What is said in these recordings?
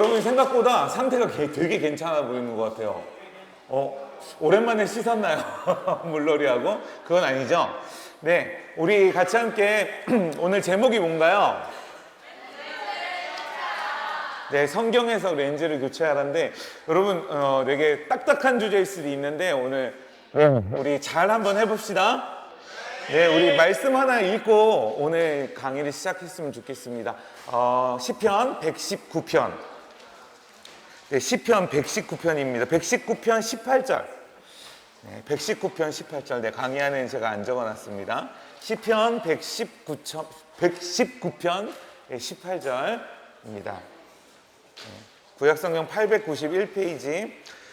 여러분 생각보다 상태가 되게 괜찮아 보이는 것 같아요. 오랜만에 씻었나요? 물놀이하고? 그건 아니죠? 네, 우리 같이 함께 오늘 제목이 뭔가요? 네, 성경 해석 렌즈를 교체하라는데 여러분 되게 딱딱한 주제일 수도 있는데 오늘 우리 잘 한번 해봅시다. 네, 우리 말씀 하나 읽고 오늘 강의를 시작했으면 좋겠습니다. 시편 119편. 네, 시편 119편입니다. 119편 18절. 네, 119편 18절. 네, 강의안에 제가 안 적어놨습니다. 시편 119편 18절입니다. 구약성경 891페이지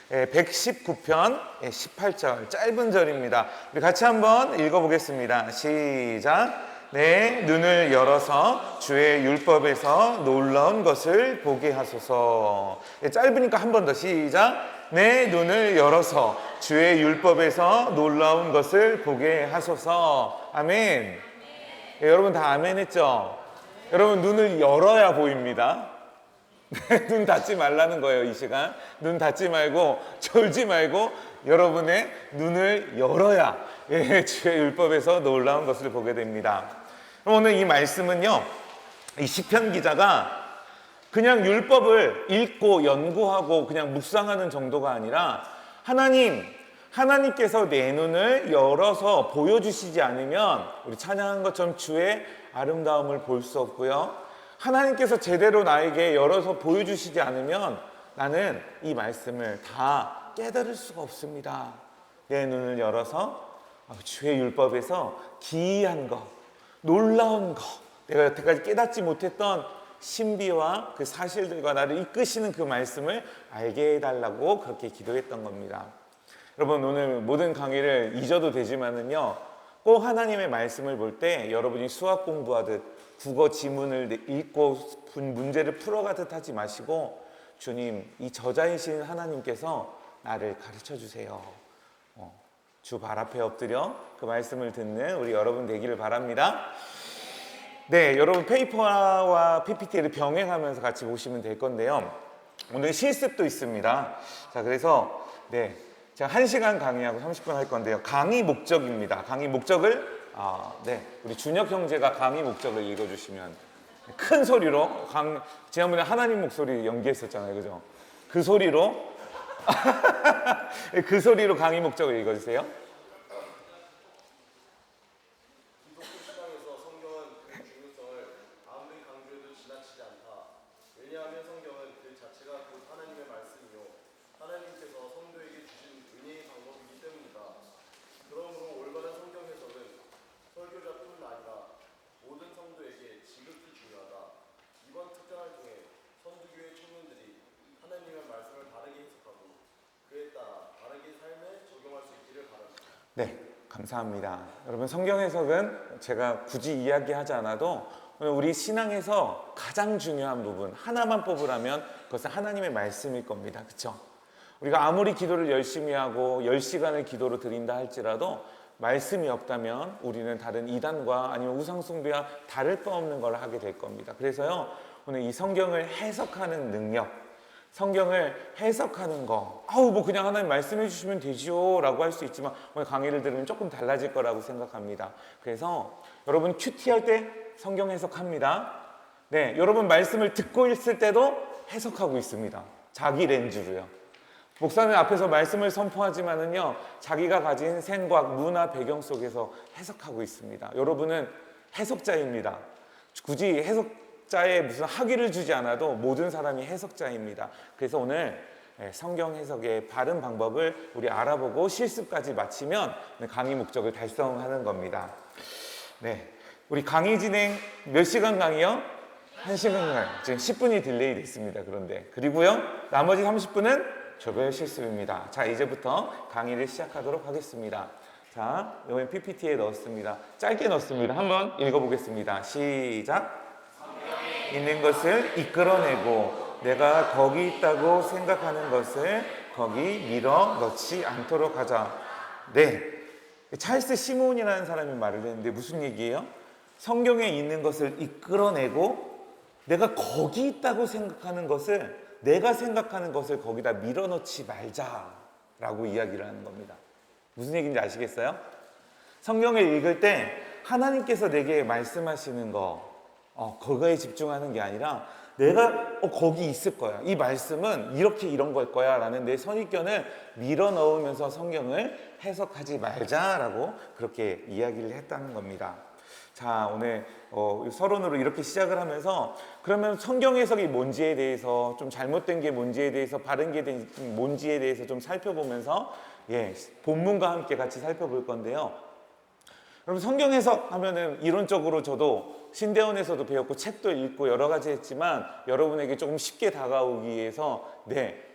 119편 18절 짧은 절입니다. 우리 같이 한번 읽어보겠습니다. 시작. 내 눈을 열어서 주의 율법에서 놀라운 것을 보게 하소서. 짧으니까 한 번 더 시작. 내 눈을 열어서 주의 율법에서 놀라운 것을 보게 하소서. 아멘. 여러분 다 아멘 했죠? 여러분 눈을 열어야 보입니다. 눈 닫지 말라는 거예요. 이 시간 눈 닫지 말고 졸지 말고 여러분의 눈을 열어야 주의 율법에서 놀라운 것을 보게 됩니다. 그럼 오늘 이 말씀은요, 이 시편 기자가 그냥 율법을 읽고 연구하고 그냥 묵상하는 정도가 아니라 하나님께서 내 눈을 열어서 보여주시지 않으면 우리 찬양한 것처럼 주의 아름다움을 볼 수 없고요, 하나님께서 제대로 나에게 열어서 보여주시지 않으면 나는 이 말씀을 다 깨달을 수가 없습니다. 내 눈을 열어서 주의 율법에서 기이한 것, 놀라운 것, 내가 여태까지 깨닫지 못했던 신비와 그 사실들과 나를 이끄시는 그 말씀을 알게 해달라고 그렇게 기도했던 겁니다. 여러분 오늘 모든 강의를 잊어도 되지만은요, 꼭 하나님의 말씀을 볼 때 여러분이 수학 공부하듯 국어 지문을 읽고 문제를 풀어가듯 하지 마시고, 주님, 이 저자이신 하나님께서 나를 가르쳐 주세요. 주 발 앞에 엎드려 그 말씀을 듣는 우리 여러분 되기를 바랍니다. 네, 여러분 페이퍼와 PPT를 병행하면서 같이 보시면 될 건데요, 오늘 실습도 있습니다. 자, 그래서 제가 1시간 강의하고 30분 할 건데요, 강의 목적입니다. 강의 목적을 우리 준혁 형제가 강의 목적을 읽어주시면, 큰 소리로 지난번에 하나님 목소리 연기했었잖아요, 그죠? 그 소리로 그 소리로 강의 목적을 읽어주세요. 기독교 신앙에서 성경은 그 중요성을 아무리 강조해도 지나치지 않다. 왜냐하면 성경은 그 자체가 곧 하나님의 말씀이요, 하나님께서 성도에게 주신 은혜의 방법이기 때문이다. 그러므로 올바른 성경 해석은 설교자뿐 아니라 모든 성도에게 지극히 중요하다. 이번 특강을 통해 선두교회 청년들이 하나님의 말씀을 바르게 해석하고 그에 따라 바르게 삶에 적용할 수 있기를 바랍니다. 네, 감사합니다. 여러분 성경 해석은 제가 굳이 이야기하지 않아도 우리 신앙에서 가장 중요한 부분 하나만 뽑으라면 그것은 하나님의 말씀일 겁니다. 그렇죠? 우리가 아무리 기도를 열심히 하고 10시간을 기도로 드린다 할지라도 말씀이 없다면 우리는 다른 이단과 아니면 우상숭배와 다를 바 없는 걸 하게 될 겁니다. 그래서요, 오늘 이 성경을 해석하는 능력, 성경을 해석하는 거, 뭐 그냥 하나님 말씀해 주시면 되지요 라고 할 수 있지만 오늘 강의를 들으면 조금 달라질 거라고 생각합니다. 그래서 여러분 큐티 할 때 성경 해석합니다. 네, 여러분 말씀을 듣고 있을 때도 해석하고 있습니다. 자기 렌즈로요. 목사님 앞에서 말씀을 선포하지만은요, 자기가 가진 생각, 문화, 배경 속에서 해석하고 있습니다. 여러분은 해석자입니다. 굳이 해석자에 무슨 학위를 주지 않아도 모든 사람이 해석자입니다. 그래서 오늘 성경 해석의 바른 방법을 우리 알아보고 실습까지 마치면 강의 목적을 달성하는 겁니다. 네, 우리 강의 진행 몇 시간 강의요? 1시간 강의. 지금 10분이 딜레이 됐습니다. 그런데 그리고요, 나머지 30분은 조별 실습입니다. 자, 이제부터 강의를 시작하도록 하겠습니다. 자, 이번엔 PPT에 넣었습니다. 짧게 넣었습니다. 한번 읽어보겠습니다. 시작. 있는 것을 이끌어내고 내가 거기 있다고 생각하는 것을 거기 밀어 넣지 않도록 하자. 네, 찰스 시몬이라는 사람이 말을 했는데 무슨 얘기예요? 성경에 있는 것을 이끌어내고 내가 거기 있다고 생각하는 것을 내가 생각하는 것을 거기다 밀어넣지 말자라고 이야기를 하는 겁니다. 무슨 얘기인지 아시겠어요? 성경을 읽을 때 하나님께서 내게 말씀하시는 그거에 집중하는 게 아니라 내가 거기 있을 거야. 이 말씀은 이렇게 이런 걸 거야 라는 내 선입견을 밀어넣으면서 성경을 해석하지 말자라고 그렇게 이야기를 했다는 겁니다. 자, 오늘 서론으로 이렇게 시작을 하면서 그러면 성경 해석이 뭔지에 대해서 좀 잘못된 게 뭔지에 대해서 바른 게 뭔지에 대해서 좀 살펴보면서 본문과 함께 같이 살펴볼 건데요. 여러분 성경 해석 하면은 이론적으로 저도 신대원에서도 배웠고 책도 읽고 여러 가지 했지만 여러분에게 조금 쉽게 다가오기 위해서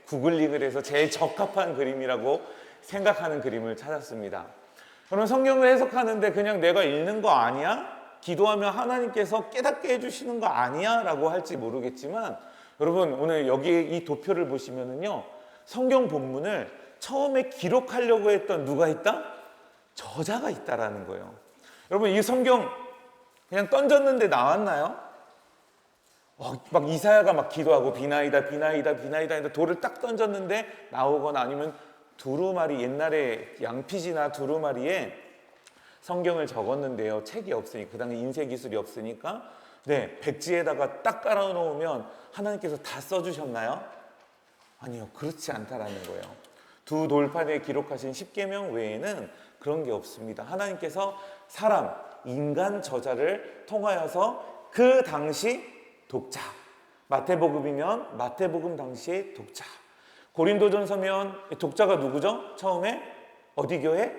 구글링을 해서 제일 적합한 그림이라고 생각하는 그림을 찾았습니다. 그럼 성경을 해석하는데 그냥 내가 읽는 거 아니야? 기도하면 하나님께서 깨닫게 해주시는 거 아니야? 라고 할지 모르겠지만 여러분 오늘 여기 이 도표를 보시면은요 성경 본문을 처음에 기록하려고 했던 누가 있다? 저자가 있다라는 거예요. 여러분 이 성경 그냥 던졌는데 나왔나요? 막 이사야가 막 기도하고 비나이다 비나이다 비나이다 돌을 딱 던졌는데 나오거나 아니면 두루마리 옛날에 양피지나 두루마리에 성경을 적었는데요. 책이 없으니까 그 당시 인쇄 기술이 없으니까 백지에다가 딱 깔아놓으면 하나님께서 다 써주셨나요? 아니요, 그렇지 않다라는 거예요. 두 돌판에 기록하신 십계명 외에는 그런 게 없습니다. 하나님께서 사람, 인간 저자를 통하여서 그 당시 독자, 마태복음이면 마태복음 당시의 독자, 고린도전서면 독자가 누구죠? 처음에 어디 교회?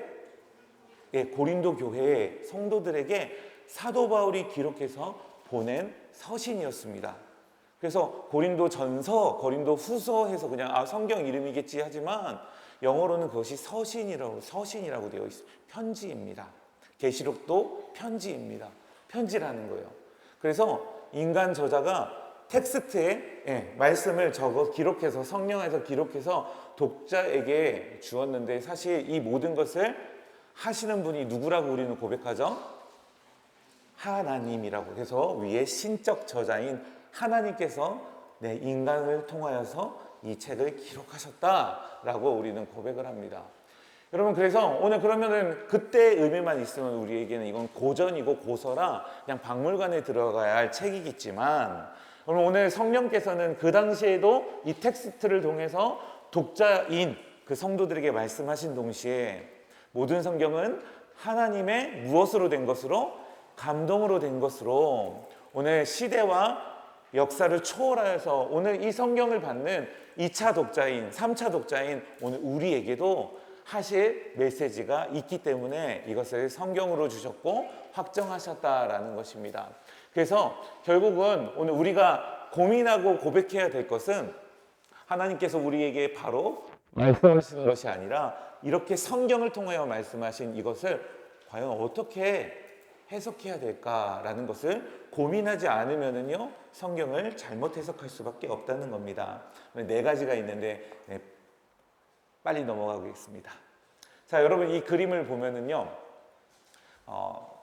고린도 교회의 성도들에게 사도 바울이 기록해서 보낸 서신이었습니다. 그래서 고린도전서, 고린도후서 해서 그냥 성경 이름이겠지 하지만 영어로는 그것이 서신이라고 되어 있습니다. 편지입니다. 계시록도 편지입니다. 편지라는 거예요. 그래서 인간 저자가 텍스트에 말씀을 기록해서 성령에서 기록해서 독자에게 주었는데 사실 이 모든 것을 하시는 분이 누구라고 우리는 고백하죠? 하나님이라고. 그래서 위에 신적 저자인 하나님께서 인간을 통하여서 이 책을 기록하셨다라고 우리는 고백을 합니다. 여러분 그래서 오늘 그러면은 그때 의미만 있으면 우리에게는 이건 고전이고 고서라 그냥 박물관에 들어가야 할 책이겠지만 여러분 오늘 성령께서는 그 당시에도 이 텍스트를 통해서 독자인 그 성도들에게 말씀하신 동시에 모든 성경은 하나님의 무엇으로 된 것으로? 감동으로 된 것으로 오늘 시대와 역사를 초월하여서 오늘 이 성경을 받는 2차 독자인 3차 독자인 오늘 우리에게도 하실 메시지가 있기 때문에 이것을 성경으로 주셨고 확정하셨다라는 것입니다. 그래서 결국은 오늘 우리가 고민하고 고백해야 될 것은 하나님께서 우리에게 바로 말씀하시는 것이 아니라 이렇게 성경을 통하여 말씀하신 이것을 과연 어떻게 해석해야 될까라는 것을 고민하지 않으면은요 성경을 잘못 해석할 수밖에 없다는 겁니다. 4가지가 있는데 빨리 넘어가겠습니다. 자, 여러분 이 그림을 보면은요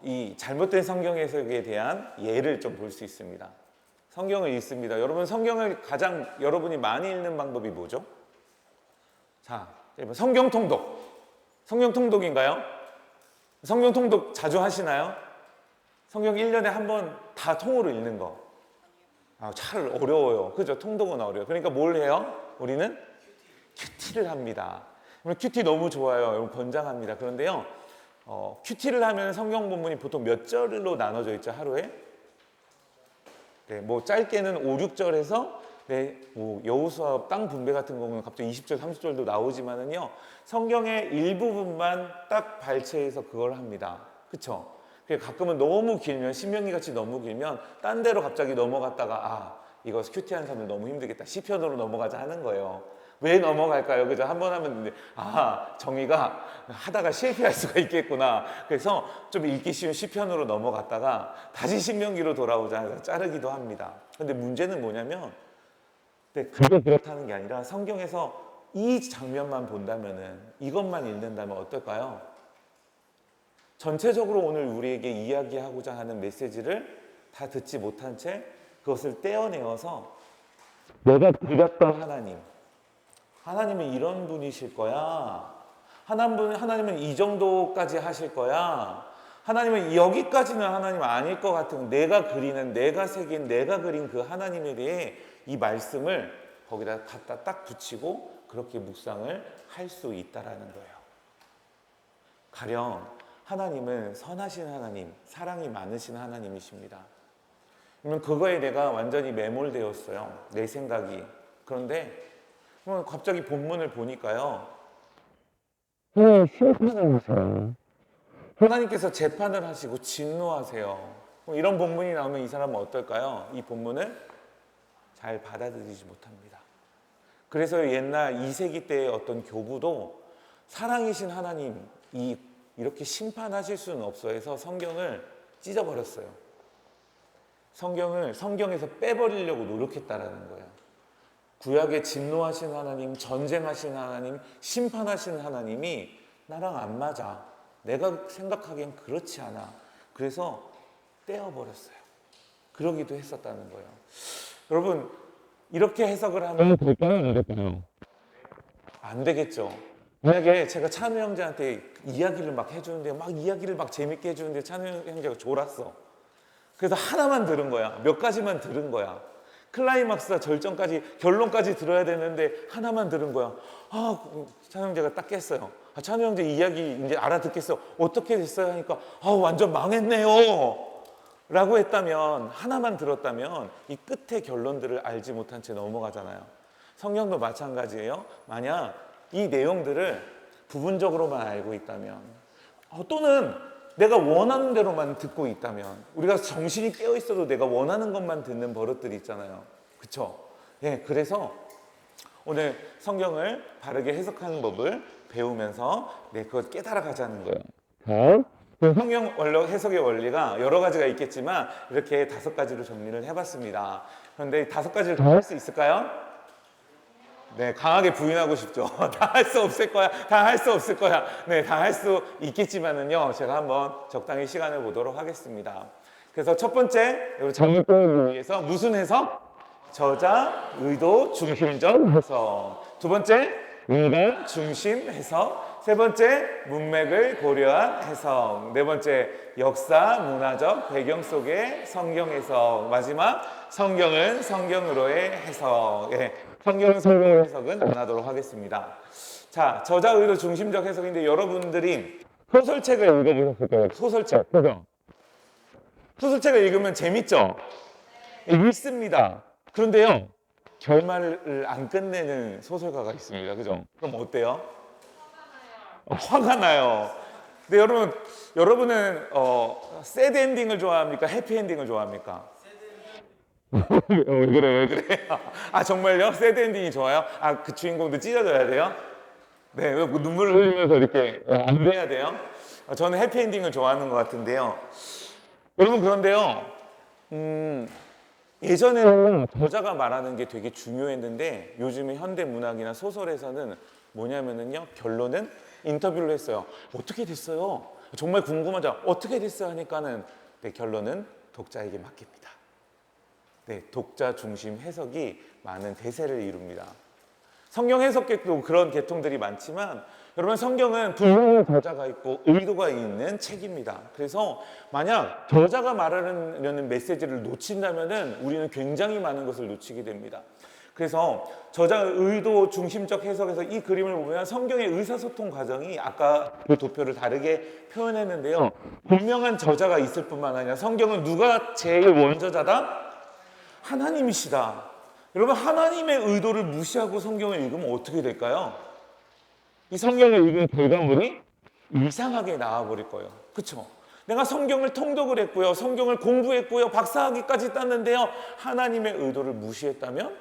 이 잘못된 성경 해석에 대한 예를 좀 볼 수 있습니다. 성경을 읽습니다. 여러분 성경을 가장 여러분이 많이 읽는 방법이 뭐죠? 자, 성경 통독. 성경 통독인가요? 성경 통독 자주 하시나요? 성경 1년에 한 번 다 통으로 읽는 거. 잘 어려워요. 그죠? 통독은 어려워요. 그러니까 뭘 해요? 우리는 큐티를 합니다. 큐티 너무 좋아요. 여러분 권장합니다. 그런데요, 큐티를 하면 성경 본문이 보통 몇 절로 나눠져 있죠, 하루에? 뭐 짧게는 5, 6절에서 여호수아 땅 분배 같은 경우는 갑자기 20절, 30절도 나오지만은요, 성경의 일부분만 딱 발췌해서 그걸 합니다. 그쵸? 가끔은 너무 길면, 신명기 같이 너무 길면, 딴 데로 갑자기 넘어갔다가, 이거 큐티하는 사람들 너무 힘들겠다. 시편으로 넘어가자 하는 거예요. 왜 넘어갈까요? 그죠? 한번 하면, 정의가 하다가 실패할 수가 있겠구나. 그래서 좀 읽기 쉬운 시편으로 넘어갔다가 다시 신명기로 돌아오자 해서 자르기도 합니다. 근데 문제는 뭐냐면, 그게 그렇다는 게 아니라 성경에서 이 장면만 본다면은, 이것만 읽는다면 어떨까요? 전체적으로 오늘 우리에게 이야기하고자 하는 메시지를 다 듣지 못한 채 그것을 떼어내어서 내가 그렸던 하나님. 하나님은 이런 분이실 거야. 하나님은 이 정도까지 하실 거야. 하나님은 여기까지는 하나님 아닐 것 같은 내가 그리는, 내가 새긴, 내가 그린 그 하나님에 대해 이 말씀을 거기다 갖다 딱 붙이고 그렇게 묵상을 할 수 있다라는 거예요. 가령 하나님은 선하신 하나님, 사랑이 많으신 하나님이십니다. 그러면 그거에 내가 완전히 매몰되었어요. 내 생각이. 그런데 갑자기 본문을 보니까요. 심판을 하세요. 하나님께서 재판을 하시고 진노하세요. 이런 본문이 나오면 이 사람은 어떨까요? 이 본문을 잘 받아들이지 못합니다. 그래서 옛날 2세기 때의 어떤 교부도 사랑이신 하나님이 이렇게 심판하실 수는 없어 해서 성경을 찢어버렸어요. 성경에서 빼버리려고 노력했다라는 거예요. 구약에 진노하신 하나님, 전쟁하신 하나님, 심판하신 하나님이 나랑 안 맞아. 내가 생각하기엔 그렇지 않아. 그래서 떼어버렸어요. 그러기도 했었다는 거예요. 여러분, 이렇게 해석을 하면 될까요? 안 될까요? 안 되겠죠. 만약에 제가 찬우 형제한테 이야기를 막 해주는데 이야기를 막 재밌게 해주는데 찬우 형제가 졸았어. 그래서 하나만 들은 거야. 몇 가지만 들은 거야. 클라이막스나 절정까지, 결론까지 들어야 되는데 하나만 들은 거야. 찬우 형제가 딱 깼어요. 찬우 형제 이야기 이제 알아듣겠어. 어떻게 됐어요? 하니까 완전 망했네요. 라고 했다면, 하나만 들었다면 이 끝의 결론들을 알지 못한 채 넘어가잖아요. 성경도 마찬가지예요. 만약 이 내용들을 부분적으로만 알고 있다면, 또는 내가 원하는 대로만 듣고 있다면, 우리가 정신이 깨어 있어도 내가 원하는 것만 듣는 버릇들이 있잖아요. 그렇죠? 예, 그래서 오늘 성경을 바르게 해석하는 법을 배우면서 그걸 깨달아 가자는 거예요. 성경 해석의 원리가 여러 가지가 있겠지만 이렇게 5가지로 정리를 해봤습니다. 그런데 5가지를 다 할 수 있을까요? 네, 강하게 부인하고 싶죠. 다 할 수 없을 거야. 다 할 수 없을 거야. 네, 다 할 수 있겠지만은요. 제가 한번 적당히 시간을 보도록 하겠습니다. 그래서 첫 번째, 우리 장문법을 위해서 무슨 해석? 저자, 의도, 중심적 해석. 두 번째, 인간 중심 해석. 세 번째, 문맥을 고려한 해석. 네 번째, 역사, 문화적 배경 속의 성경 해석. 마지막, 성경은 성경으로의 해석. 성경은 성경으로의 해석은 안 하도록 하겠습니다. 자, 저자, 의도, 중심적 해석인데 여러분들이 소설책을 읽어보셨을 거예요. 소설책. 소설책을 읽으면 재밌죠? 읽습니다. 그런데요, 결말을 안 끝내는 소설가가 있습니다. 그죠? 그럼 어때요? 화가 나요. 근데 여러분은 새드 엔딩을 좋아합니까? 해피 엔딩을 좋아합니까? 왜 그래? 정말요? 새드 엔딩이 좋아요? 그 주인공도 찢어져야 돼요? 네, 눈물을 흘리면서 이렇게 안 돼야 돼요? 저는 해피 엔딩을 좋아하는 것 같은데요. 여러분, 그런데요, 예전에는 저자가 말하는 게 되게 중요했는데 요즘에 현대 문학이나 소설에서는 뭐냐면은요, 결론은 인터뷰를 했어요. 어떻게 됐어요? 정말 궁금하죠? 어떻게 됐어요? 하니까는 결론은 독자에게 맡깁니다. 네, 독자 중심 해석이 많은 대세를 이룹니다. 성경 해석계도 그런 계통들이 많지만 여러분, 성경은 분명히 저자가 있고 의도가 있는 책입니다. 그래서 만약 저자가 말하려는 메시지를 놓친다면은 우리는 굉장히 많은 것을 놓치게 됩니다. 그래서 저자의 의도 중심적 해석에서 이 그림을 보면 성경의 의사소통 과정이 아까 그 도표를 다르게 표현했는데요. 분명한 저자가 있을 뿐만 아니라 성경은 누가 제일 원저자다? 하나님이시다. 여러분, 하나님의 의도를 무시하고 성경을 읽으면 어떻게 될까요? 이 성경을 읽은 결과물이 이상하게 나와버릴 거예요. 그렇죠? 내가 성경을 통독을 했고요. 성경을 공부했고요. 박사학위까지 땄는데요. 하나님의 의도를 무시했다면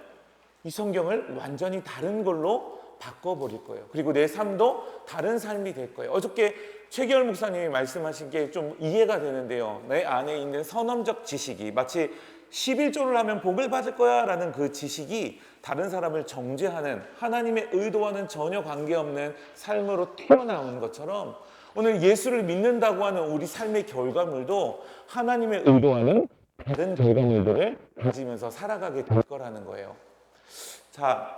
이 성경을 완전히 다른 걸로 바꿔버릴 거예요. 그리고 내 삶도 다른 삶이 될 거예요. 어저께 최기열 목사님이 말씀하신 게 좀 이해가 되는데요. 내 안에 있는 선언적 지식이 마치 11조를 하면 복을 받을 거야 라는 그 지식이 다른 사람을 정죄하는, 하나님의 의도와는 전혀 관계없는 삶으로 튀어나오는 것처럼 오늘 예수를 믿는다고 하는 우리 삶의 결과물도 하나님의 의도와는 다른 결과물들을 가지면서 살아가게 될 거라는 거예요. 자,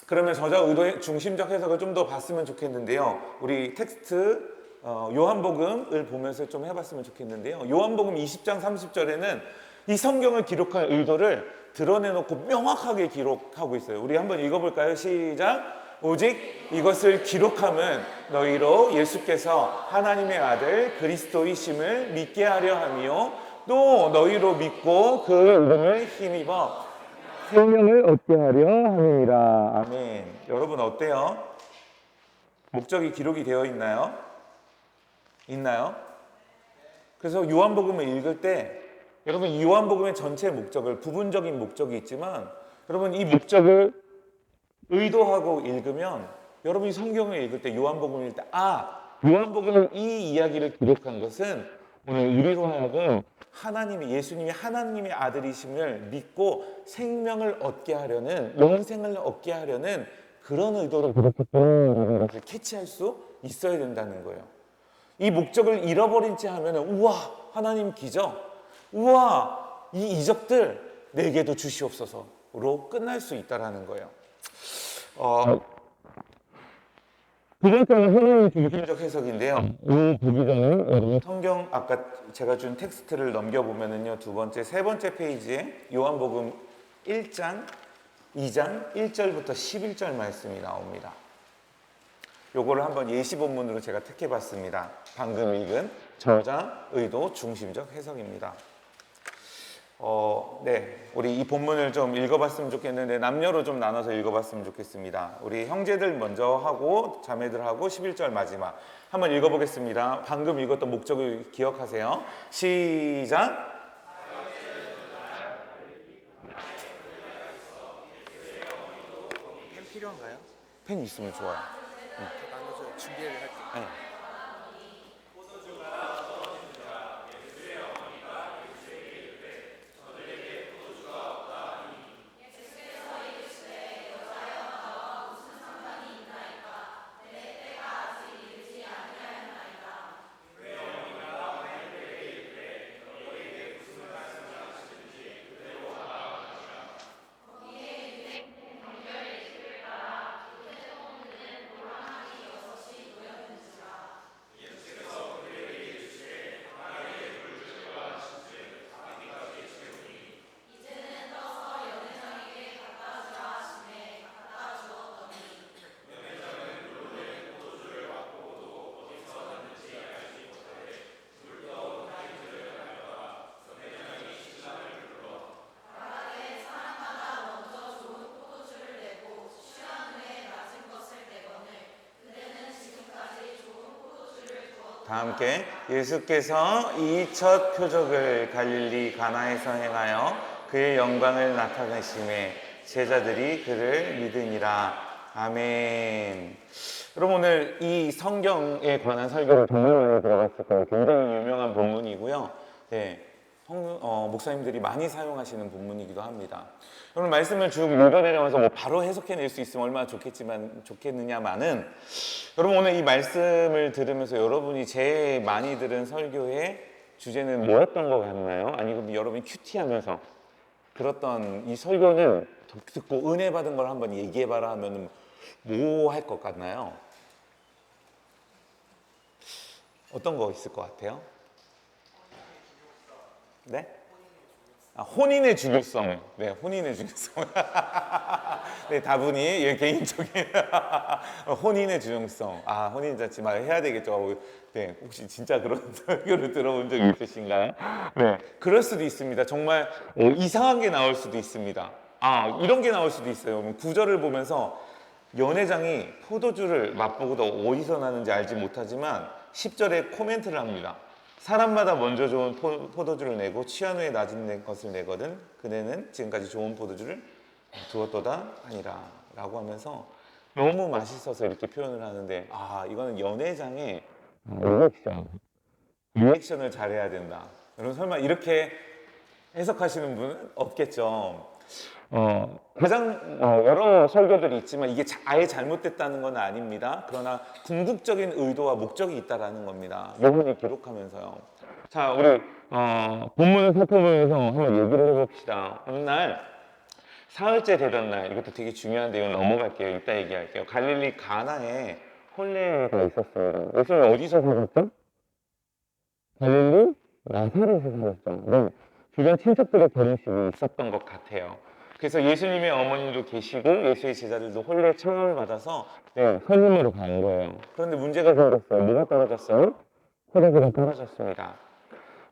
그러면 저자 의도의 중심적 해석을 좀 더 봤으면 좋겠는데요. 우리 텍스트 요한복음을 보면서 좀 해봤으면 좋겠는데요. 요한복음 20장 30절에는 이 성경을 기록할 의도를 드러내놓고 명확하게 기록하고 있어요. 우리 한번 읽어볼까요? 시작! 오직 이것을 기록함은 너희로 예수께서 하나님의 아들 그리스도이심을 믿게 하려 함이요 또 너희로 믿고 그 이름을 힘입어 생명을 얻게 하려 함이니라. 아멘. 여러분 어때요? 목적이 기록이 되어 있나요? 있나요? 그래서 요한복음을 읽을 때 여러분 이 요한복음의 전체 목적을 부분적인 목적이 있지만 여러분 이 목적을 의도하고 읽으면 여러분이 성경을 읽을 때 요한복음을 읽을 때 요한복음은 이 이야기를 기록한 것은 오늘 우리로 하여금 예수님이 하나님의 아들이심을 믿고 생명을 얻게 하려는 영생을 얻게 하려는 그런 의도로 그렇겠구나 것을 캐치할 수 있어야 된다는 거예요. 이 목적을 잃어버린 채 하면은 우와 하나님 기적 우와 이 이적들 내게도 주시옵소서로 끝날 수 있다라는 거예요. 두 번째는 하나님의 중심적 해석인데요. 이 보기 전에 여러분 성경 아까 제가 준 텍스트를 넘겨보면은요 두 번째, 세 번째 페이지에 요한복음 1장, 2장 1절부터 11절 말씀이 나옵니다. 요거를 한번 예시 본문으로 제가 택해봤습니다. 방금 읽은 저자 의도 중심적 해석입니다. 네, 우리 이 본문을 좀 읽어봤으면 좋겠는데 남녀로 좀 나눠서 읽어봤으면 좋겠습니다. 우리 형제들 먼저 하고 자매들하고 11절 마지막 한번 읽어보겠습니다. 방금 읽었던 목적을 기억하세요. 시작! 펜 필요한가요? 펜 있으면 좋아요. 나눠서 준비를 할게요. 네. 다 함께 예수께서 이 첫 표적을 갈릴리 가나에서 행하여 그의 영광을 나타내심에 제자들이 그를 믿으니라. 아멘. 여러분 오늘 이 성경에 관한 설교를 정말 많이 들어봤을 거예요. 굉장히 유명한 본문이고요. 네, 목사님들이 많이 사용하시는 본문이기도 합니다. 오늘 말씀을 쭉 읽어내려면서 뭐 바로 해석해낼 수 있으면 얼마나 좋겠느냐마는 여러분 오늘 이 말씀을 들으면서 여러분이 제일 많이 들은 설교의 주제는 뭐였던 것 같나요? 아니면 여러분이 큐티하면서 들었던 이 설교는 듣고 은혜 받은 걸 한번 얘기해봐라 하면 뭐 할 것 같나요? 어떤 거 있을 것 같아요? 네? 혼인의 중요성. 네, 혼인의 중요성. 네, 다분히 개인적인 혼인의 중요성. 혼인잔치 말 해야 되겠죠. 네, 혹시 진짜 그런 설교를 들어본 적 있으신가요? 네, 그럴 수도 있습니다. 정말 이상한 게 나올 수도 있습니다. 이런 게 나올 수도 있어요. 구절을 보면서 연회장이 포도주를 맛보고도 어디서 나는지 알지 못하지만 10절에 코멘트를 합니다. 사람마다 먼저 좋은 포도주를 내고 취한 후에 낮은 것을 내거든 그대는 지금까지 좋은 포도주를 두었도다 아니라 라고 하면서 너무 맛있어서 이렇게 표현을 하는데 이거는 연회장의 리액션을 잘해야 된다. 여러분 설마 이렇게 해석하시는 분은 없겠죠. 가장 여러 설교들이 있지만 이게 아예 잘못됐다는 건 아닙니다. 그러나 궁극적인 의도와 목적이 있다라는 겁니다. 요한이 기록하면서요. 자, 우리 본문을 살펴보면서 한번 얘기를 해봅시다. 어느 날 사흘째 되던 날, 이것도 되게 중요한데 이건 넘어갈게요. 이따 얘기할게요. 갈릴리 가나에 혼례가 있었습니다. 예수님 어디서 살았죠? 갈릴리 나사렛에 살았죠. 네. 주변 친척들의 결혼식이 있었던 것 같아요. 그래서 예수님의 어머니도 계시고 예수의 제자들도 혼례 청함을 받아서 선임으로 간 거예요. 그런데 문제가 생겼어요. 뭐가 떨어졌어요? 포도주가 떨어졌습니다.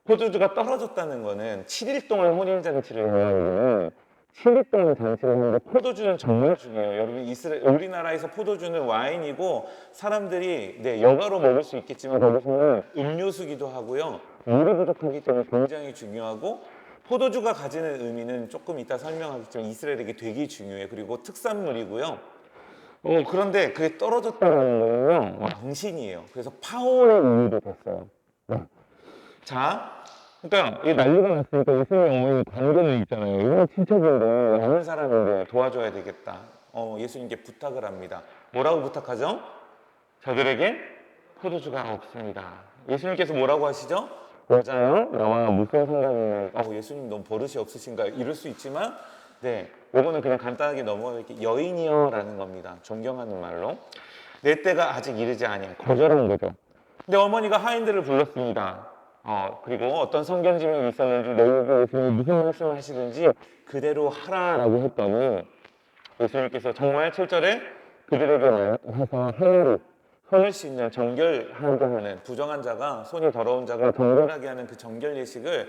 포도주가 떨어졌다는 거는 7일 동안 혼인잔치를 해야 되는 7일 동안 잔치를 하는데 포도주는 정말 중요해요. 여러분 우리나라에서 포도주는 와인이고 사람들이 여가로 먹을 수 있겠지만 거기서는 음료수기도 하고요. 물이 부족하기 때문에 굉장히 중요하고 포도주가 가지는 의미는 조금 이따 설명하겠지만 이스라엘에게 되게 중요해요. 그리고 특산물이고요. 그런데 그게 떨어졌다는 거는요. 망신이에요. 그래서 파혼의 의미도 됐어요. 자, 그러니까 이 난리가 났으니까 예수님 어머니 관계는 있잖아요. 이건 친척인데 아는 사람인데 도와줘야 되겠다. 예수님께 부탁을 합니다. 뭐라고 부탁하죠? 저들에게 포도주가 없습니다. 예수님께서 뭐라고 하시죠? 여자요? 나와 무슨 상관이냐? 예수님 너무 버릇이 없으신가? 이럴 수 있지만 요거는 그냥 간단하게 넘어갈게요. 여인이여라는 겁니다. 존경하는 말로. 내 때가 아직 이르지 아니야. 거절한 거죠. 근데 어머니가 하인들을 불렀습니다. 그리고 어떤 성경 지명이 있었는지 너희에게 예수님이 무슨 말씀을 하시든지 그대로 하라라고 했더니 예수님께서 정말 7절에 그들에게 와서 하나로 손을 씻는 정결하게 하는 부정한 자가 손이 더러운 자가 정결하게 하는 그 정결 예식을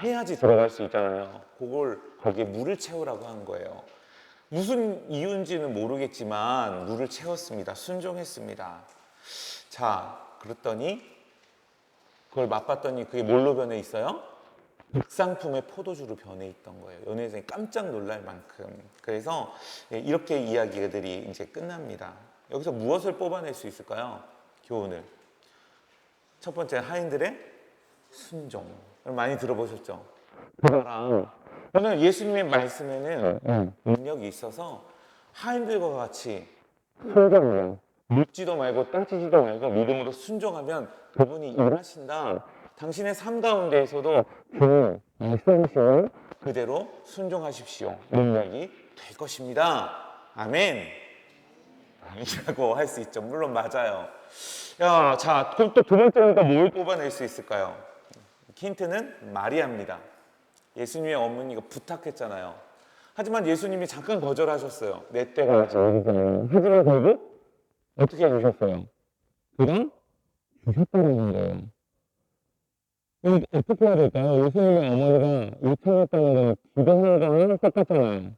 해야지 들어갈 수 있잖아요. 그걸 거기에 물을 채우라고 한 거예요. 무슨 이유인지는 모르겠지만 물을 채웠습니다. 순종했습니다. 자, 그랬더니 그걸 맛봤더니 그게 뭘로 변해 있어요? 백상품의 포도주로 변해 있던 거예요. 연회생이 깜짝 놀랄 만큼. 그래서 이렇게 이야기들이 이제 끝납니다. 여기서 무엇을 뽑아낼 수 있을까요? 교훈을. 첫 번째, 하인들의 순종. 많이 들어보셨죠? 그거랑 저는 예수님의 말씀에는 능력이 있어서 하인들과 같이 순종이요. 묻지도 말고 따지지도 말고 믿음으로 순종하면 그분이 일하신다. 당신의 삶 가운데에서도 그 말씀하시는 그대로 순종하십시오. 능력이 될 것입니다. 아멘. 아멘이라고 할 수 있죠. 물론 맞아요. 자, 그럼 또 두 번째니까 뭘 뽑아낼 수 있을까요? 힌트는 마리아입니다. 예수님의 어머니가 부탁했잖아요. 하지만 예수님이 잠깐 거절하셨어요. 내 때가 아직 오기잖아요. 하지만 결국 어떻게 해주셨어요? 그냥 주셨다는 거예요. 그럼 어떻게 해야 될까요? 예수님의 어머니가 요청했다는 거는 기도하는 거는 똑같잖아요.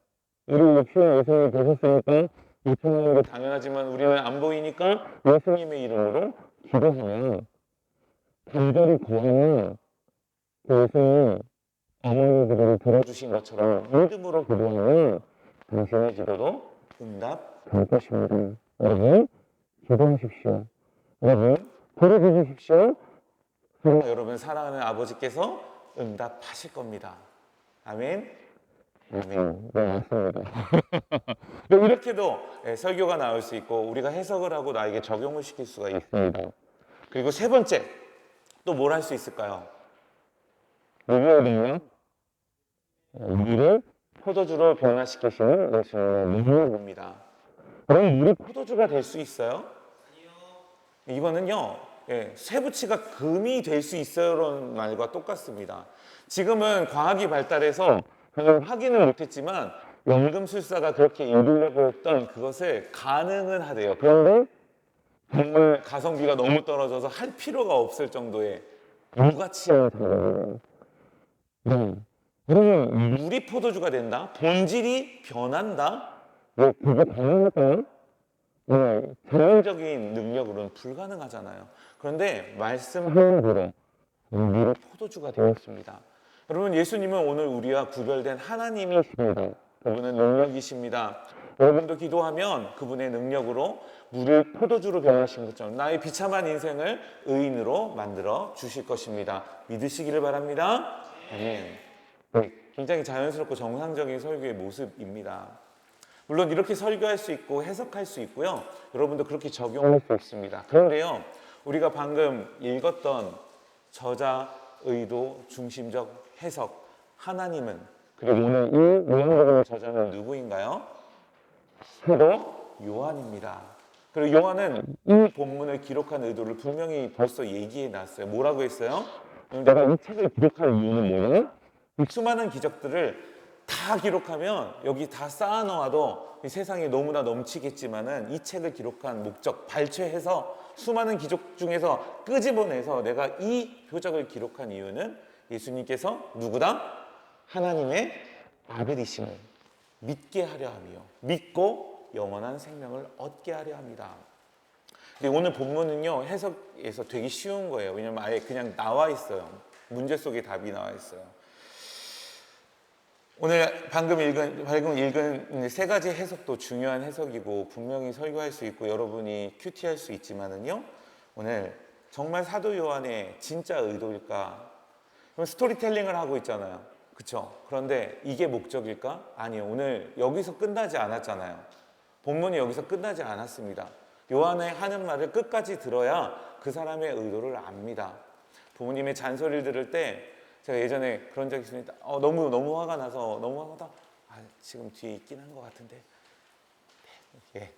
우리 역시 예수님이 보셨으니까 요청하는 게 당연하지만 우리는 안 보이니까 예수님의 이름으로 기도하면 간절히 구하면 예수님 어머니 기도를 들어주신 것처럼 믿음으로 기도하면 당신의 기도도 응답될 것입니다. 여러분 기도하십시오. 여러분 부르짖으십시오. 여러분 사랑하는 아버지께서 응답하실 겁니다. 아멘. 아멘. 네, 맞습니다. 이렇게도 설교가 나올 수 있고 우리가 해석을 하고 나에게 적용을 시킬 수가 있습니다. 그리고 세 번째 또 뭘 할 수 있을까요? 누구의 능력? 물을 포도주로 변화시키시는 예수님의 능력입니다. 그럼 물이 포도주가 될 수 있어요? 이거는요. 쇠붙이가 금이 될 수 있어요라는 말과 똑같습니다. 지금은 과학이 발달해서 확인은 못했지만 연금술사가 그렇게 이루려고 했던 그것을 가능은 하대요. 그런데 정말 가성비가 너무 떨어져서 할 필요가 없을 정도의 무가치한 작업이에요. 그러면 물이 포도주가 된다? 본질이 변한다? 그게 가능할까요? 자연적인 능력으로는 불가능하잖아요. 그런데 말씀하는 대로 물이 포도주가 되었습니다. 여러분 예수님은 오늘 우리와 구별된 하나님이십니다. 그분은 능력이십니다. 여러분도 기도하면 그분의 능력으로 물을 포도주로 변하신 것처럼 나의 비참한 인생을 의인으로 만들어 주실 것입니다. 믿으시기를 바랍니다. 아멘. 굉장히 자연스럽고 정상적인 설교의 모습입니다. 물론 이렇게 설교할 수 있고 해석할 수 있고요. 여러분도 그렇게 적용할 수 있습니다. 그런데요, 우리가 방금 읽었던 저자, 의도, 중심적 해석, 하나님은 그리고 오늘 이 요한복음의 저자는 누구인가요? 사도 요한입니다. 그리고 요한은 이 본문을 기록한 의도를 분명히 벌써 얘기해 놨어요. 뭐라고 했어요? 내가 이 책을 기록한 이유는 뭐냐? 이 수많은 기적들을 다 기록하면 여기 다 쌓아 놓아도 이 세상이 너무나 넘치겠지만은 이 책을 기록한 목적, 발췌해서 수많은 기적 중에서 끄집어내서 내가 이 표적을 기록한 이유는 예수님께서 누구다? 하나님의 아들이심을 믿게 하려 하며 믿고 영원한 생명을 얻게 하려 합니다. 근데 오늘 본문은요 해석에서 되게 쉬운 거예요. 왜냐면 아예 그냥 나와 있어요. 문제 속에 답이 나와 있어요. 오늘 방금 읽은 세 가지 해석도 중요한 해석이고 분명히 설교할 수 있고 여러분이 큐티할 수 있지만은요 오늘 정말 사도 요한의 진짜 의도일까? 그럼 스토리텔링을 하고 있잖아요. 그렇죠? 그런데 이게 목적일까? 아니요. 오늘 여기서 끝나지 않았잖아요. 본문이 여기서 끝나지 않았습니다. 요한의 하는 말을 끝까지 들어야 그 사람의 의도를 압니다. 부모님의 잔소리를 들을 때 제가 예전에 그런 적이 있습니다. 너무 화가 나서 너무 화가 지금 뒤에 있긴 한 것 같은데 예.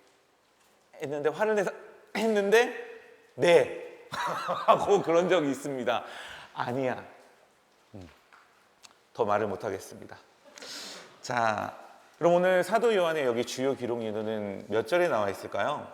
했는데 화를 내서 했는데 네 하고 그런 적이 있습니다. 아니야. 더 말을 못하겠습니다. 자, 그럼 오늘 사도 요한의 여기 주요 기록 인도는 몇 절에 나와 있을까요?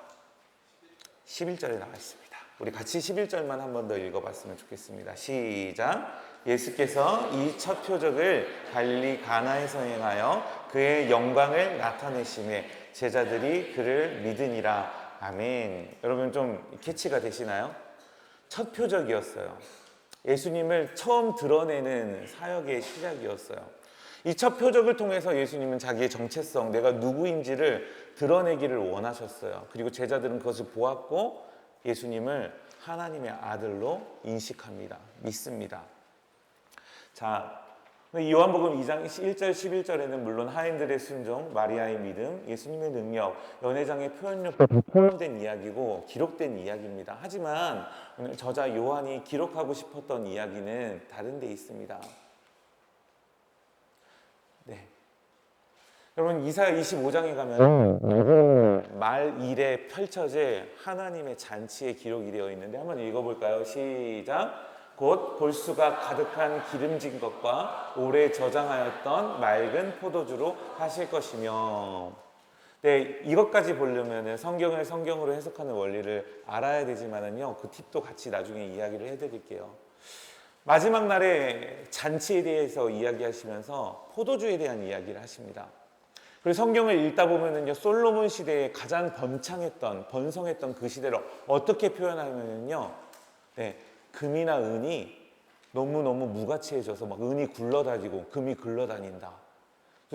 11절에 나와 있습니다. 우리 같이 11절만 한 번 더 읽어봤으면 좋겠습니다. 시작. 예수께서 이 첫 표적을 갈릴리 가나에서 행하여 그의 영광을 나타내심에 제자들이 그를 믿으니라. 아멘. 여러분 좀 캐치가 되시나요? 첫 표적이었어요. 예수님을 처음 드러내는 사역의 시작이었어요. 이 첫 표적을 통해서 예수님은 자기의 정체성, 내가 누구인지를 드러내기를 원하셨어요. 그리고 제자들은 그것을 보았고 예수님을 하나님의 아들로 인식합니다. 믿습니다. 자, 이 요한복음 2장 1절 11절에는 물론 하인들의 순종, 마리아의 믿음, 예수님의 능력, 연회장의 표현력도 다 포함된 이야기고 기록된 이야기입니다. 하지만 오늘 저자 요한이 기록하고 싶었던 이야기는 다른 데 있습니다. 네. 여러분 이사야 25장에 가면 말 일에 펼쳐질 하나님의 잔치의 기록이 되어 있는데 한번 읽어볼까요? 시작. 곧 볼수가 가득한 기름진 것과 오래 저장하였던 맑은 포도주로 하실 것이며. 네, 이것까지 보려면 성경을 성경으로 해석하는 원리를 알아야 되지만은요, 그 팁도 같이 나중에 이야기를 해드릴게요. 마지막 날에 잔치에 대해서 이야기하시면서 포도주에 대한 이야기를 하십니다. 그리고 성경을 읽다 보면은요, 솔로몬 시대에 가장 번성했던 그 시대를 어떻게 표현하면은요, 네, 금이나 은이 너무너무 무가치해져서 막 은이 굴러다니고 금이 굴러다닌다.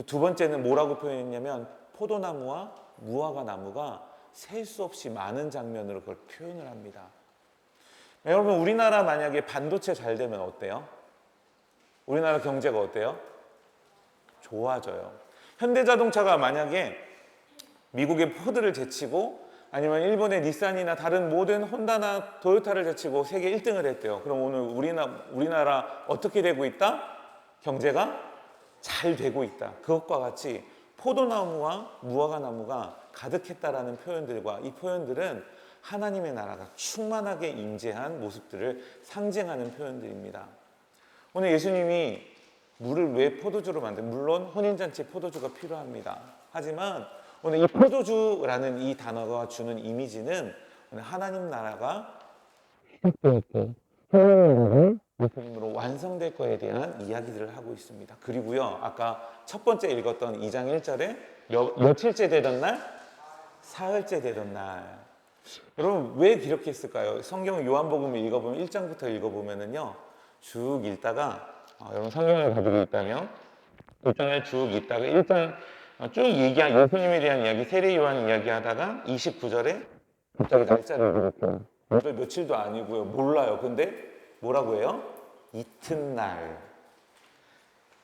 두 번째는 뭐라고 표현했냐면 포도나무와 무화과 나무가 셀 수 없이 많은 장면으로 그걸 표현을 합니다. 여러분 우리나라 만약에 반도체 잘 되면 어때요? 우리나라 경제가 어때요? 좋아져요. 현대자동차가 만약에 미국의 포드를 제치고 아니면 일본의 닛산이나 다른 모든 혼다나 도요타를 제치고 세계 1등을 했대요. 그럼 오늘 우리나라 어떻게 되고 있다? 경제가 잘 되고 있다. 그것과 같이 포도나무와 무화과 나무가 가득했다라는 표현들과 이 표현들은 하나님의 나라가 충만하게 임재한 모습들을 상징하는 표현들입니다. 오늘 예수님이 물을 왜 포도주로 물론 혼인잔치에 포도주가 필요합니다. 하지만 오늘 이 포도주라는 이 단어가 주는 이미지는 오늘 하나님 나라가 시작되었고 하나님 나라가 예수님으로 완성될 거에 대한 이야기들을 하고 있습니다. 그리고요, 아까 첫 번째 읽었던 2장 1절에 며칠째 되던 날? 사흘째 되던 날. 여러분 왜 기록했을까요? 성경 요한복음을 읽어보면 1장부터 읽어보면은요, 쭉 읽다가 여러분 성경을 가지고 있다면 1장을 쭉 읽다가 1장 쭉 얘기한 예수님에 대한 이야기, 세례 요한 이야기 하다가 29절에 갑자기 날짜를 읽었어요. 며칠도 아니고요. 몰라요. 근데 뭐라고 해요? 이튿날.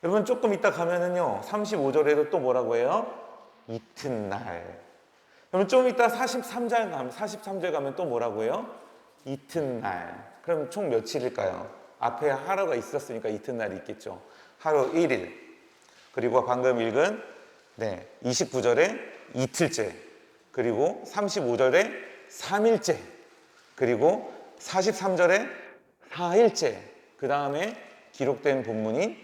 여러분 조금 이따 가면은요. 35절에도 또 뭐라고 해요? 이튿날. 여러분 좀 이따 43절 가면 또 뭐라고 해요? 이튿날. 그럼 총 며칠일까요? 앞에 하루가 있었으니까 이튿날이 있겠죠. 하루 1일. 그리고 방금 읽은 29절에 이틀째, 그리고 35절에 3일째, 그리고 43절에 4일째, 그 다음에 기록된 본문인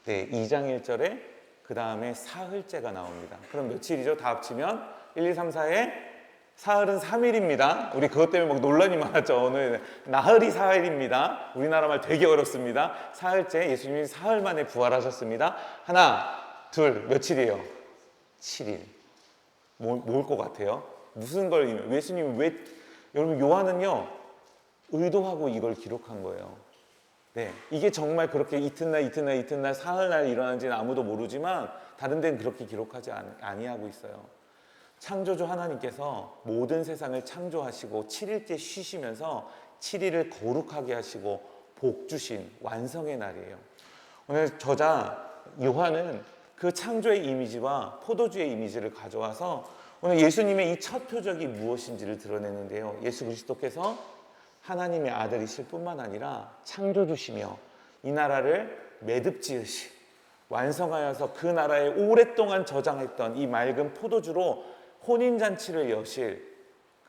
2장 1절에 그 다음에 사흘째가 나옵니다. 그럼 며칠이죠? 다 합치면 1, 2, 3, 4에 사흘은 3일입니다. 우리 그것 때문에 막 논란이 많았죠. 오늘 나흘이 사흘입니다. 우리나라 말 되게 어렵습니다. 사흘째, 예수님이 사흘 만에 부활하셨습니다. 하나, 둘, 며칠이에요? 7일. 뭘 것 같아요? 무슨 걸, 예수님이 왜, 여러분 요한은요 의도하고 이걸 기록한 거예요. 네, 이게 정말 그렇게 이튿날 사흘날 일어난지는 아무도 모르지만 다른 데는 그렇게 기록하지 아니하고 있어요. 창조주 하나님께서 모든 세상을 창조하시고 7일째 쉬시면서 7일을 거룩하게 하시고 복 주신 완성의 날이에요. 오늘 저자 요한은 그 창조의 이미지와 포도주의 이미지를 가져와서 오늘 예수님의 이 첫 표적이 무엇인지를 드러내는데요. 예수 그리스도께서 하나님의 아들이실 뿐만 아니라 창조주시며 이 나라를 매듭지으시 완성하여서 그 나라에 오랫동안 저장했던 이 맑은 포도주로 혼인잔치를 여실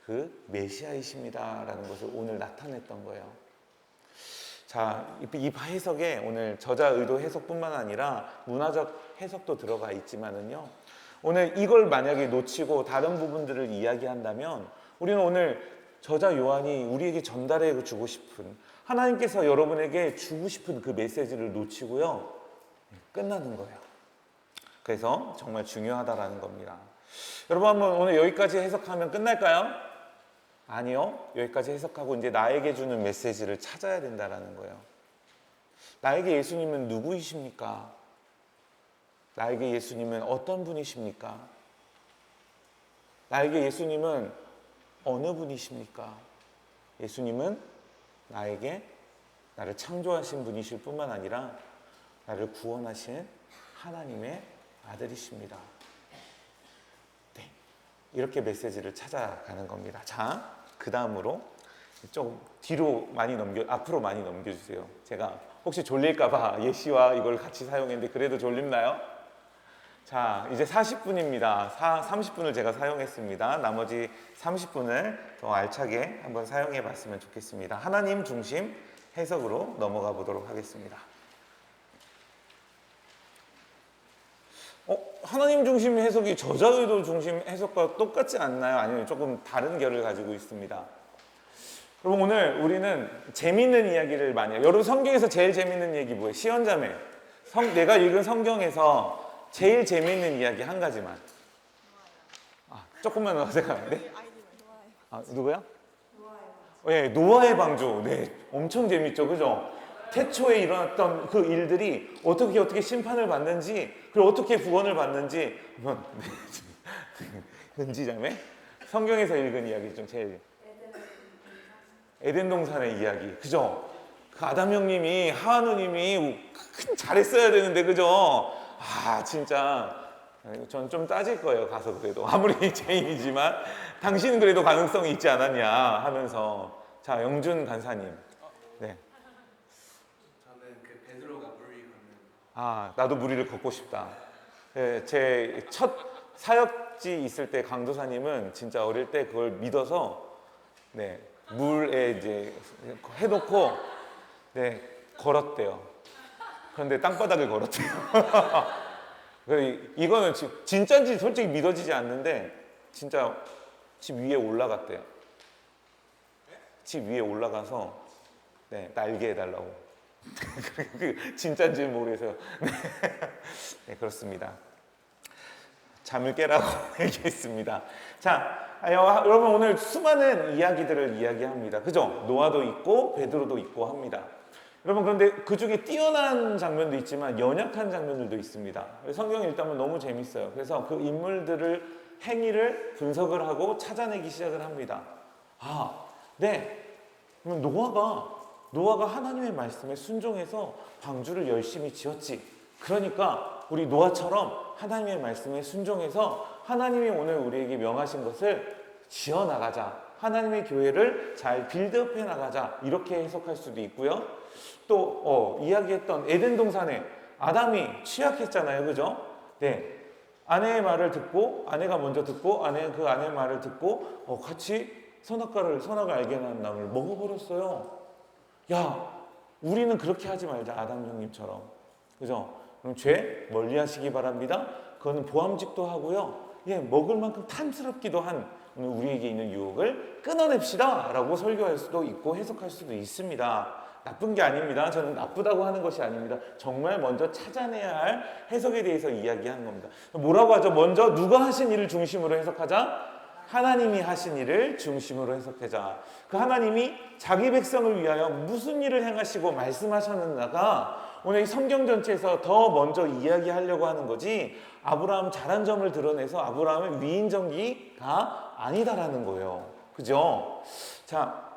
그 메시아이십니다라는 것을 오늘 나타냈던 거예요. 자, 이 해석에 오늘 저자 의도 해석뿐만 아니라 문화적 해석도 들어가 있지만은요. 오늘 이걸 만약에 놓치고 다른 부분들을 이야기한다면 우리는 오늘 저자 요한이 우리에게 전달해 주고 싶은 하나님께서 여러분에게 주고 싶은 그 메시지를 놓치고요. 끝나는 거예요. 그래서 정말 중요하다라는 겁니다. 여러분 한번 오늘 여기까지 해석하면 끝날까요? 아니요. 여기까지 해석하고 이제 나에게 주는 메시지를 찾아야 된다라는 거예요. 나에게 예수님은 누구이십니까? 나에게 예수님은 어떤 분이십니까? 나에게 예수님은 어느 분이십니까? 예수님은 나를 창조하신 분이실 뿐만 아니라 나를 구원하신 하나님의 아들이십니다. 네, 이렇게 메시지를 찾아가는 겁니다. 자, 그 다음으로 좀 앞으로 많이 넘겨주세요. 제가 혹시 졸릴까봐 예시와 이걸 같이 사용했는데 그래도 졸립나요? 자, 이제 40분입니다. 30분을 제가 사용했습니다. 나머지 30분을 더 알차게 한번 사용해 봤으면 좋겠습니다. 하나님 중심 해석으로 넘어가 보도록 하겠습니다. 하나님 중심 해석이 저자 의도 중심 해석과 똑같지 않나요? 아니면 조금 다른 결을 가지고 있습니다. 그럼 오늘 우리는 재미있는 이야기를 많이 해요. 여러분 성경에서 제일 재미있는 얘기 뭐예요? 시언자매. 내가 읽은 성경에서 제일 재미있는 이야기 한 가지만. 조금만 어색한데? 누구야? 네, 노아의 방주. 네, 엄청 재밌죠, 그죠? 태초에 일어났던 그 일들이 어떻게 심판을 받는지, 그리고 어떻게 구원을 받는지 한번 은지자매 성경에서 읽은 이야기 좀 제일. 에덴 동산의 이야기, 그죠? 그 아담 형님이 하와 누님이 잘했어야 되는데, 그죠? 진짜 전 좀 따질 거예요. 가서 그래도 아무리 죄인이지만 당신은 그래도 가능성이 있지 않았냐 하면서. 자, 영준 간사님. 네. 저는 그 베드로가 물 위를 걷는. 나도 물 위를 걷고 싶다. 네, 제 첫 사역지 있을 때 강도사님은 진짜 어릴 때 그걸 믿어서 물에 이제 해놓고 걸었대요. 그런데 땅바닥을 걸었대요. 이거는 진짜인지 솔직히 믿어지지 않는데 진짜 집 위에 올라갔대요. 집 위에 올라가서 날개 해달라고. 진짜인지 모르겠어요. 네, 그렇습니다. 잠을 깨라고 얘기했습니다. 자, 여러분 오늘 수많은 이야기들을 이야기합니다. 그죠? 노아도 있고 베드로도 있고 합니다. 여러분 그런데 그 중에 뛰어난 장면도 있지만 연약한 장면들도 있습니다. 성경 읽다면 너무 재밌어요. 그래서 그 인물들을 행위를 분석을 하고 찾아내기 시작을 합니다. 그럼 노아가 하나님의 말씀에 순종해서 방주를 열심히 지었지. 그러니까 우리 노아처럼 하나님의 말씀에 순종해서 하나님이 오늘 우리에게 명하신 것을 지어나가자. 하나님의 교회를 잘 빌드업해 나가자. 이렇게 해석할 수도 있고요. 또 이야기했던 에덴 동산에 아담이 취약했잖아요. 그죠? 네, 아내의 말을 듣고 아내가 먼저 듣고 그 아내의 말을 듣고 같이 선악을 알게 하는 나무를 먹어버렸어요. 야, 우리는 그렇게 하지 말자. 아담 형님처럼. 그죠? 그럼 죄 멀리하시기 바랍니다. 그거는 보암직도 하고요. 예, 먹을 만큼 탐스럽기도 한 오늘 우리에게 있는 유혹을 끊어냅시다 라고 설교할 수도 있고 해석할 수도 있습니다. 나쁜 게 아닙니다. 저는 나쁘다고 하는 것이 아닙니다. 정말 먼저 찾아내야 할 해석에 대해서 이야기하는 겁니다. 뭐라고 하죠? 먼저 누가 하신 일을 중심으로 해석하자? 하나님이 하신 일을 중심으로 해석하자. 그 하나님이 자기 백성을 위하여 무슨 일을 행하시고 말씀하셨는가가 오늘 이 성경 전체에서 더 먼저 이야기하려고 하는 거지, 아브라함 잘한 점을 드러내서 아브라함의 위인전기가 아니다라는 거예요. 그죠? 자,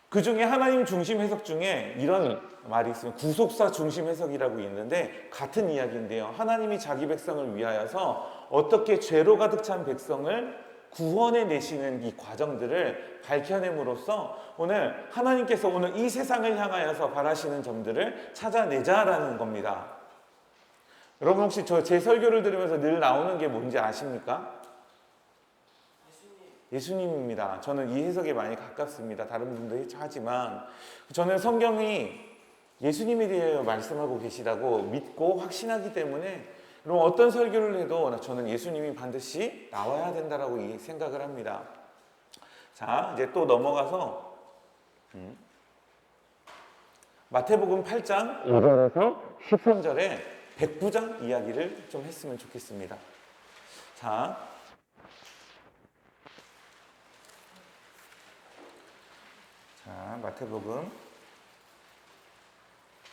그 중에 하나님 중심 해석 중에 이런 말이 있어요. 구속사 중심 해석이라고 있는데 같은 이야기인데요. 하나님이 자기 백성을 위하여서 어떻게 죄로 가득 찬 백성을 구원해 내시는 이 과정들을 밝혀냄으로써 오늘 하나님께서 오늘 이 세상을 향하여서 바라시는 점들을 찾아내자라는 겁니다. 여러분 혹시 제 설교를 들으면서 늘 나오는 게 뭔지 아십니까? 예수님입니다. 저는 이 해석에 많이 가깝습니다. 다른 분도 하지만 저는 성경이 예수님에 대해 말씀하고 계시다고 믿고 확신하기 때문에 그럼 어떤 설교를 해도 저는 예수님이 반드시 나와야 된다라고 생각을 합니다. 자, 이제 또 넘어가서 마태복음 8장 5절에서 13절에 백부장 이야기를 좀 했으면 좋겠습니다. 자, 마태복음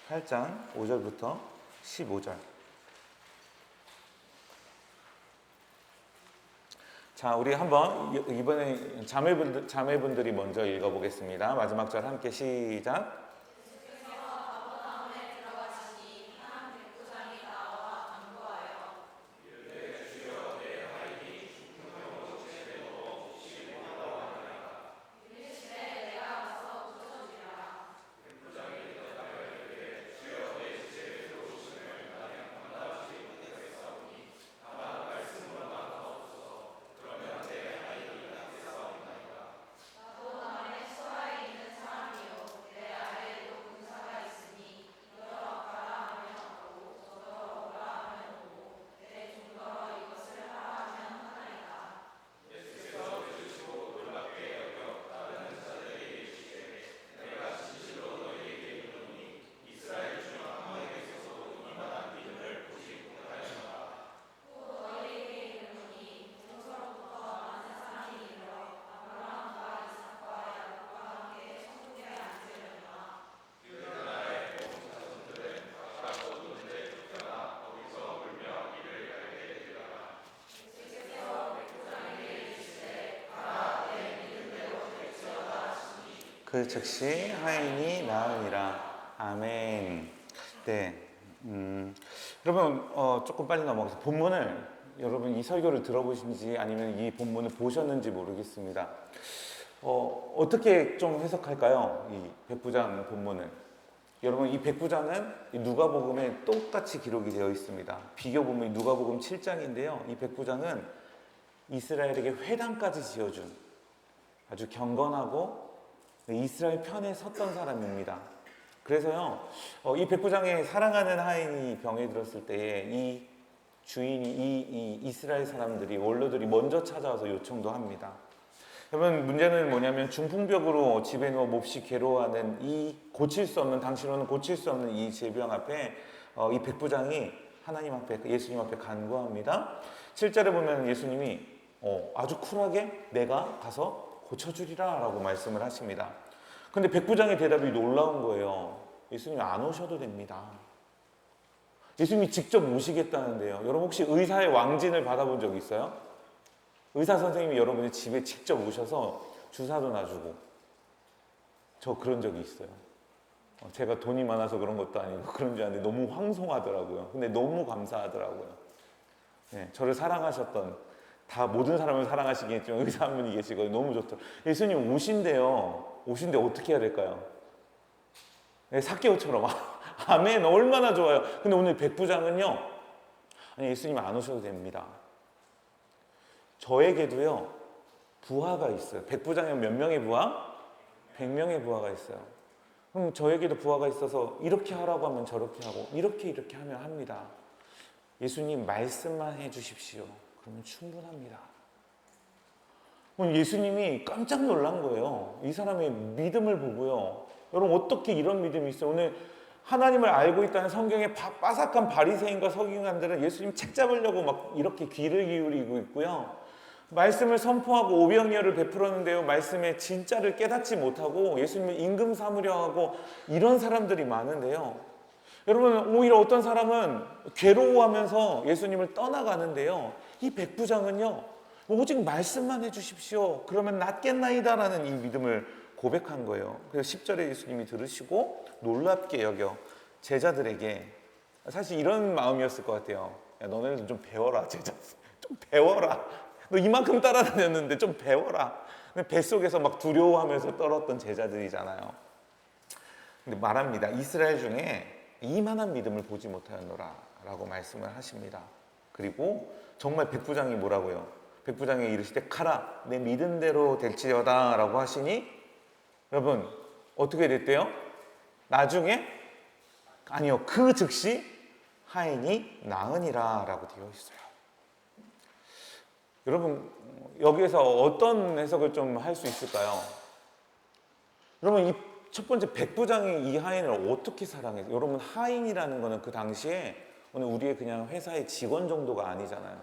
8장 5절부터 15절. 자, 우리 한번 이번에 자매분들이 먼저 읽어보겠습니다. 마지막 절 함께 시작. 그 즉시 하인이 나으니라. 아멘. 네. 여러분 조금 빨리 넘어가서 본문을 여러분 이 설교를 들어보신지 아니면 이 본문을 보셨는지 모르겠습니다. 어떻게 좀 해석할까요? 이 백부장 본문을. 여러분 이 백부장은 누가복음에 똑같이 기록이 되어 있습니다. 비교 본문이 누가복음 7장인데요. 이 백부장은 이스라엘에게 회당까지 지어준 아주 경건하고 이스라엘 편에 섰던 사람입니다. 그래서요, 이 백부장의 사랑하는 하인이 병에 들었을 때에 이 주인이 이 이스라엘 사람들이 원로들이 먼저 찾아와서 요청도 합니다. 여러분 문제는 뭐냐면 중풍벽으로 집에 누워 몹시 괴로워하는 이 고칠 수 없는, 당신으로는 고칠 수 없는 이 질병 앞에 이 백부장이 하나님 앞에, 예수님 앞에 간구합니다. 7절에 보면 예수님이 아주 쿨하게 내가 가서 고쳐주리라 라고 말씀을 하십니다. 근데 백부장의 대답이 놀라운 거예요. 예수님 안 오셔도 됩니다. 예수님이 직접 오시겠다는데요. 여러분 혹시 의사의 왕진을 받아본 적 있어요? 의사 선생님이 여러분의 집에 직접 오셔서 주사도 놔주고. 저 그런 적이 있어요. 제가 돈이 많아서 그런 것도 아니고 그런 줄 아는데 너무 황송하더라고요. 근데 너무 감사하더라고요. 네, 저를 사랑하셨던, 다 모든 사람을 사랑하시겠지만 의사 한 분이 계시고 너무 좋더라고요. 예수님 오신대요. 오신데 어떻게 해야 될까요? 네, 삭개오처럼 아멘. 얼마나 좋아요. 근데 오늘 백부장은요, 아니 예수님 안 오셔도 됩니다. 저에게도요 부하가 있어요. 백부장에 몇 명의 부하? 100명의 부하가 있어요. 그럼 저에게도 부하가 있어서 이렇게 하라고 하면 저렇게 하고 이렇게 하면 합니다. 예수님 말씀만 해주십시오. 그러면 충분합니다. 오늘 예수님이 깜짝 놀란 거예요. 이 사람의 믿음을 보고요. 여러분 어떻게 이런 믿음이 있어요? 오늘 하나님을 알고 있다는 성경의 빠삭한 바리새인과 서기관들은 예수님 책 잡으려고 막 이렇게 귀를 기울이고 있고요. 말씀을 선포하고 오병이어를 베풀었는데요. 말씀의 진짜를 깨닫지 못하고 예수님을 임금 삼으려 하고 이런 사람들이 많은데요. 여러분 오히려 어떤 사람은 괴로워하면서 예수님을 떠나가는데요. 이 백부장은요. 오직 말씀만 해주십시오. 그러면 낫겠나이다라는 이 믿음을 고백한 거예요. 그래서 10절에 예수님이 들으시고 놀랍게 여겨 제자들에게 사실 이런 마음이었을 것 같아요. 야, 너네들 좀 배워라 제자. 좀 배워라. 너 이만큼 따라다녔는데 좀 배워라. 뱃속에서 막 두려워하면서 떨었던 제자들이잖아요. 근데 말합니다. 이스라엘 중에 이만한 믿음을 보지 못하였노라 라고 말씀을 하십니다. 그리고 정말 백부장이 뭐라고요? 백부장이 이르시되 가라 내 믿음대로 될지어다 라고 하시니 여러분 어떻게 됐대요? 나중에 아니요 그 즉시 하인이 나으니라 라고 되어 있어요. 여러분 여기에서 어떤 해석을 좀 할 수 있을까요? 여러분 이 첫 번째 백부장이 이 하인을 어떻게 사랑해요? 여러분 하인이라는 거는 그 당시에 오늘 우리의 그냥 회사의 직원 정도가 아니잖아요.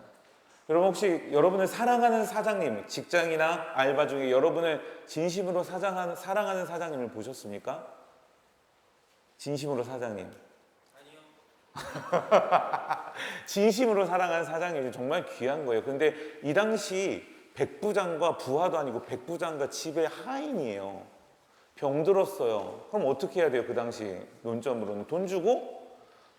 여러분 혹시 여러분을 사랑하는 사장님, 직장이나 알바 중에 여러분을 진심으로 사랑하는 사장님을 보셨습니까? 진심으로 사장님. 아니요. 진심으로 사랑하는 사장님이 정말 귀한 거예요. 근데 이 당시 백부장과 부하도 아니고 백부장과 집의 하인이에요. 병들었어요. 그럼 어떻게 해야 돼요? 그 당시 논점으로는 돈 주고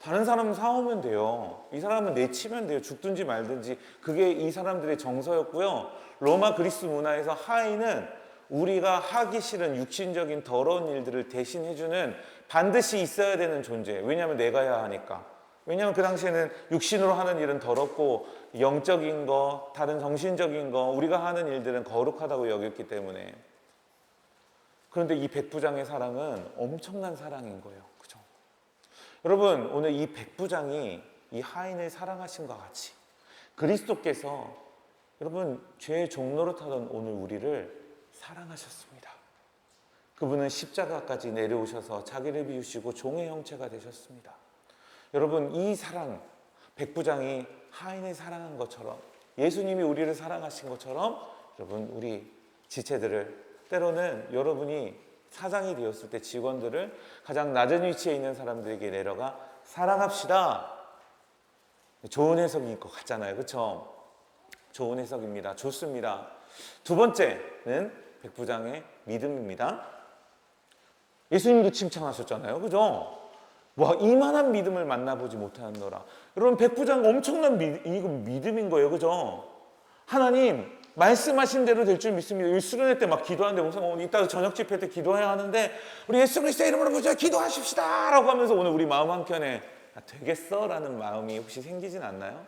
다른 사람 사오면 돼요. 이 사람은 내치면 돼요. 죽든지 말든지. 그게 이 사람들의 정서였고요. 로마 그리스 문화에서 하인은 우리가 하기 싫은 육신적인 더러운 일들을 대신해주는 반드시 있어야 되는 존재. 왜냐하면 내가 해야 하니까. 왜냐하면 그 당시에는 육신으로 하는 일은 더럽고 영적인 거, 다른 정신적인 거, 우리가 하는 일들은 거룩하다고 여겼기 때문에. 그런데 이 백부장의 사랑은 엄청난 사랑인 거예요. 그죠? 여러분, 오늘 이 백부장이 이 하인을 사랑하신 것 같이 그리스도께서 여러분 죄의 종노릇하던 오늘 우리를 사랑하셨습니다. 그분은 십자가까지 내려오셔서 자기를 비우시고 종의 형체가 되셨습니다. 여러분 이 사랑, 백부장이 하인을 사랑한 것처럼 예수님이 우리를 사랑하신 것처럼 여러분 우리 지체들을 때로는 여러분이 사장이 되었을 때 직원들을 가장 낮은 위치에 있는 사람들에게 내려가 사랑합시다. 좋은 해석일 것 같잖아요. 그렇죠? 좋은 해석입니다. 좋습니다. 두 번째는 백부장의 믿음입니다. 예수님도 칭찬하셨잖아요. 그죠? 와, 이만한 믿음을 만나보지 못하였노라. 여러분 백부장 엄청난 이건 믿음인 거예요. 그죠? 하나님 말씀하신 대로 될 줄 믿습니다. 여기 수련회 때 막 기도하는데 목사님 이따가 저녁 집회 때 기도해야 하는데 우리 예수 그리스도의 이름으로 보자 기도하십시다 라고 하면서 오늘 우리 마음 한켠에 되겠어? 라는 마음이 혹시 생기진 않나요?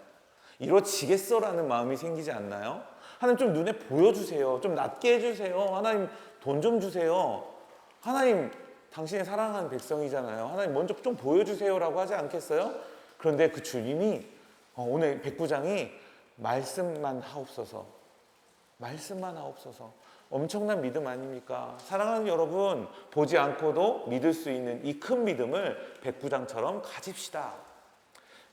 이루어지겠어? 라는 마음이 생기지 않나요? 하나님 좀 눈에 보여주세요. 좀 낫게 해주세요. 하나님 돈 좀 주세요. 하나님 당신의 사랑하는 백성이잖아요. 하나님 먼저 좀 보여주세요 라고 하지 않겠어요? 그런데 그 주님이 오늘 백부장이 말씀만 하옵소서. 말씀만 하옵소서. 엄청난 믿음 아닙니까? 사랑하는 여러분, 보지 않고도 믿을 수 있는 이 큰 믿음을 백부장처럼 가집시다.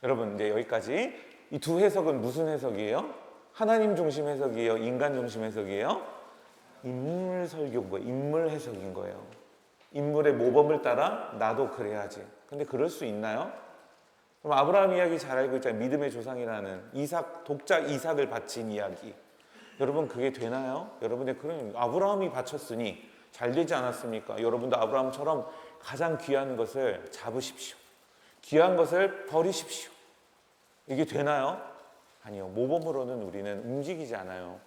여러분, 이제 여기까지 이 두 해석은 무슨 해석이에요? 하나님 중심 해석이에요? 인간 중심 해석이에요? 인물 설교인 거예요. 인물 해석인 거예요. 인물의 모범을 따라 나도 그래야지. 근데 그럴 수 있나요? 그럼 아브라함 이야기 잘 알고 있잖아요. 믿음의 조상이라는 독자 이삭을 바친 이야기. 여러분 그게 되나요? 여러분의 그런 아브라함이 바쳤으니 잘 되지 않았습니까? 여러분도 아브라함처럼 가장 귀한 것을 잡으십시오. 귀한 것을 버리십시오. 이게 되나요? 아니요. 모범으로는 우리는 움직이지 않아요.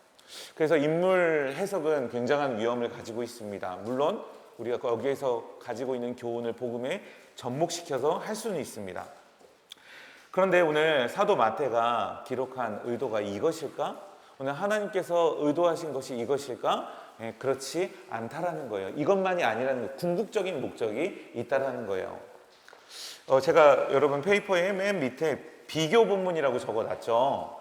그래서 인물 해석은 굉장한 위험을 가지고 있습니다. 물론 우리가 여기에서 가지고 있는 교훈을 복음에 접목시켜서 할 수는 있습니다. 그런데 오늘 사도 마태가 기록한 의도가 이것일까? 오늘 하나님께서 의도하신 것이 이것일까? 그렇지 않다라는 거예요. 이것만이 아니라는 거예요. 궁극적인 목적이 있다라는 거예요. 제가 여러분 페이퍼의 맨 밑에 비교 본문이라고 적어놨죠.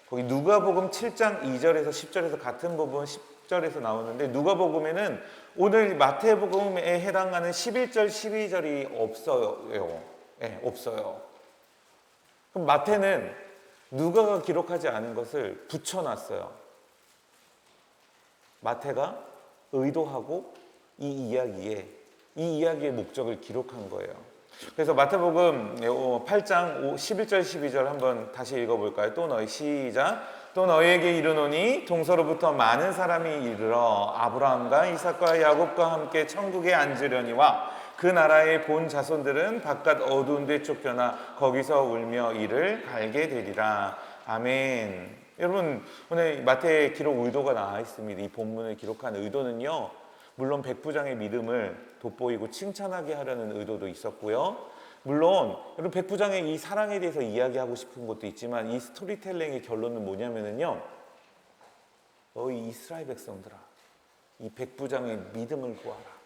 거기 누가복음 7장 2절에서 10절에서 같은 부분 10절에서 나오는데, 누가복음에는 오늘 마태복음에 해당하는 11절 12절이 없어요. 없어요. 그럼 마태는 누가가 기록하지 않은 것을 붙여놨어요. 마태가 의도하고 이 이야기의 목적을 기록한 거예요. 그래서 마태복음 8장 11절 12절 한번 다시 읽어볼까요? 또 너희에게 이르노니 동서로부터 많은 사람이 이르러 아브라함과 이삭과 야곱과 함께 천국에 앉으려니와 그 나라의 본 자손들은 바깥 어두운 데 쫓겨나 거기서 울며 이를 갈게 되리라. 아멘. 여러분, 오늘 마태의 기록 의도가 나와 있습니다. 이 본문을 기록한 의도는요, 물론 백부장의 믿음을 돋보이고 칭찬하게 하려는 의도도 있었고요, 물론 여러분 백부장의 이 사랑에 대해서 이야기하고 싶은 것도 있지만, 이 스토리텔링의 결론은 뭐냐면요, 너희 이스라엘 백성들아, 이 백부장의 믿음을 구하라.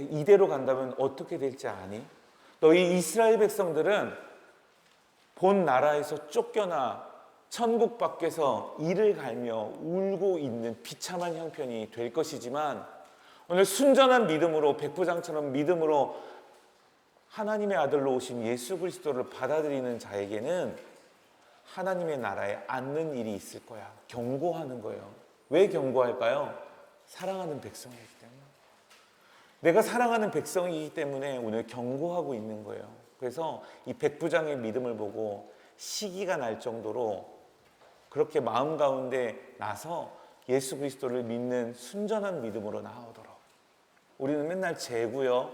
이대로 간다면 어떻게 될지 아니? 너희 이스라엘 백성들은 본 나라에서 쫓겨나 천국 밖에서 이를 갈며 울고 있는 비참한 형편이 될 것이지만, 오늘 순전한 믿음으로, 백부장처럼 믿음으로 하나님의 아들로 오신 예수 그리스도를 받아들이는 자에게는 하나님의 나라에 앉는 일이 있을 거야. 경고하는 거예요. 왜 경고할까요? 사랑하는 백성이기 때문에. 내가 사랑하는 백성이기 때문에 오늘 경고하고 있는 거예요. 그래서 이 백부장의 믿음을 보고 시기가 날 정도로 그렇게 마음 가운데 나서 예수 그리스도를 믿는 순전한 믿음으로 나오도록. 우리는 맨날 재고요,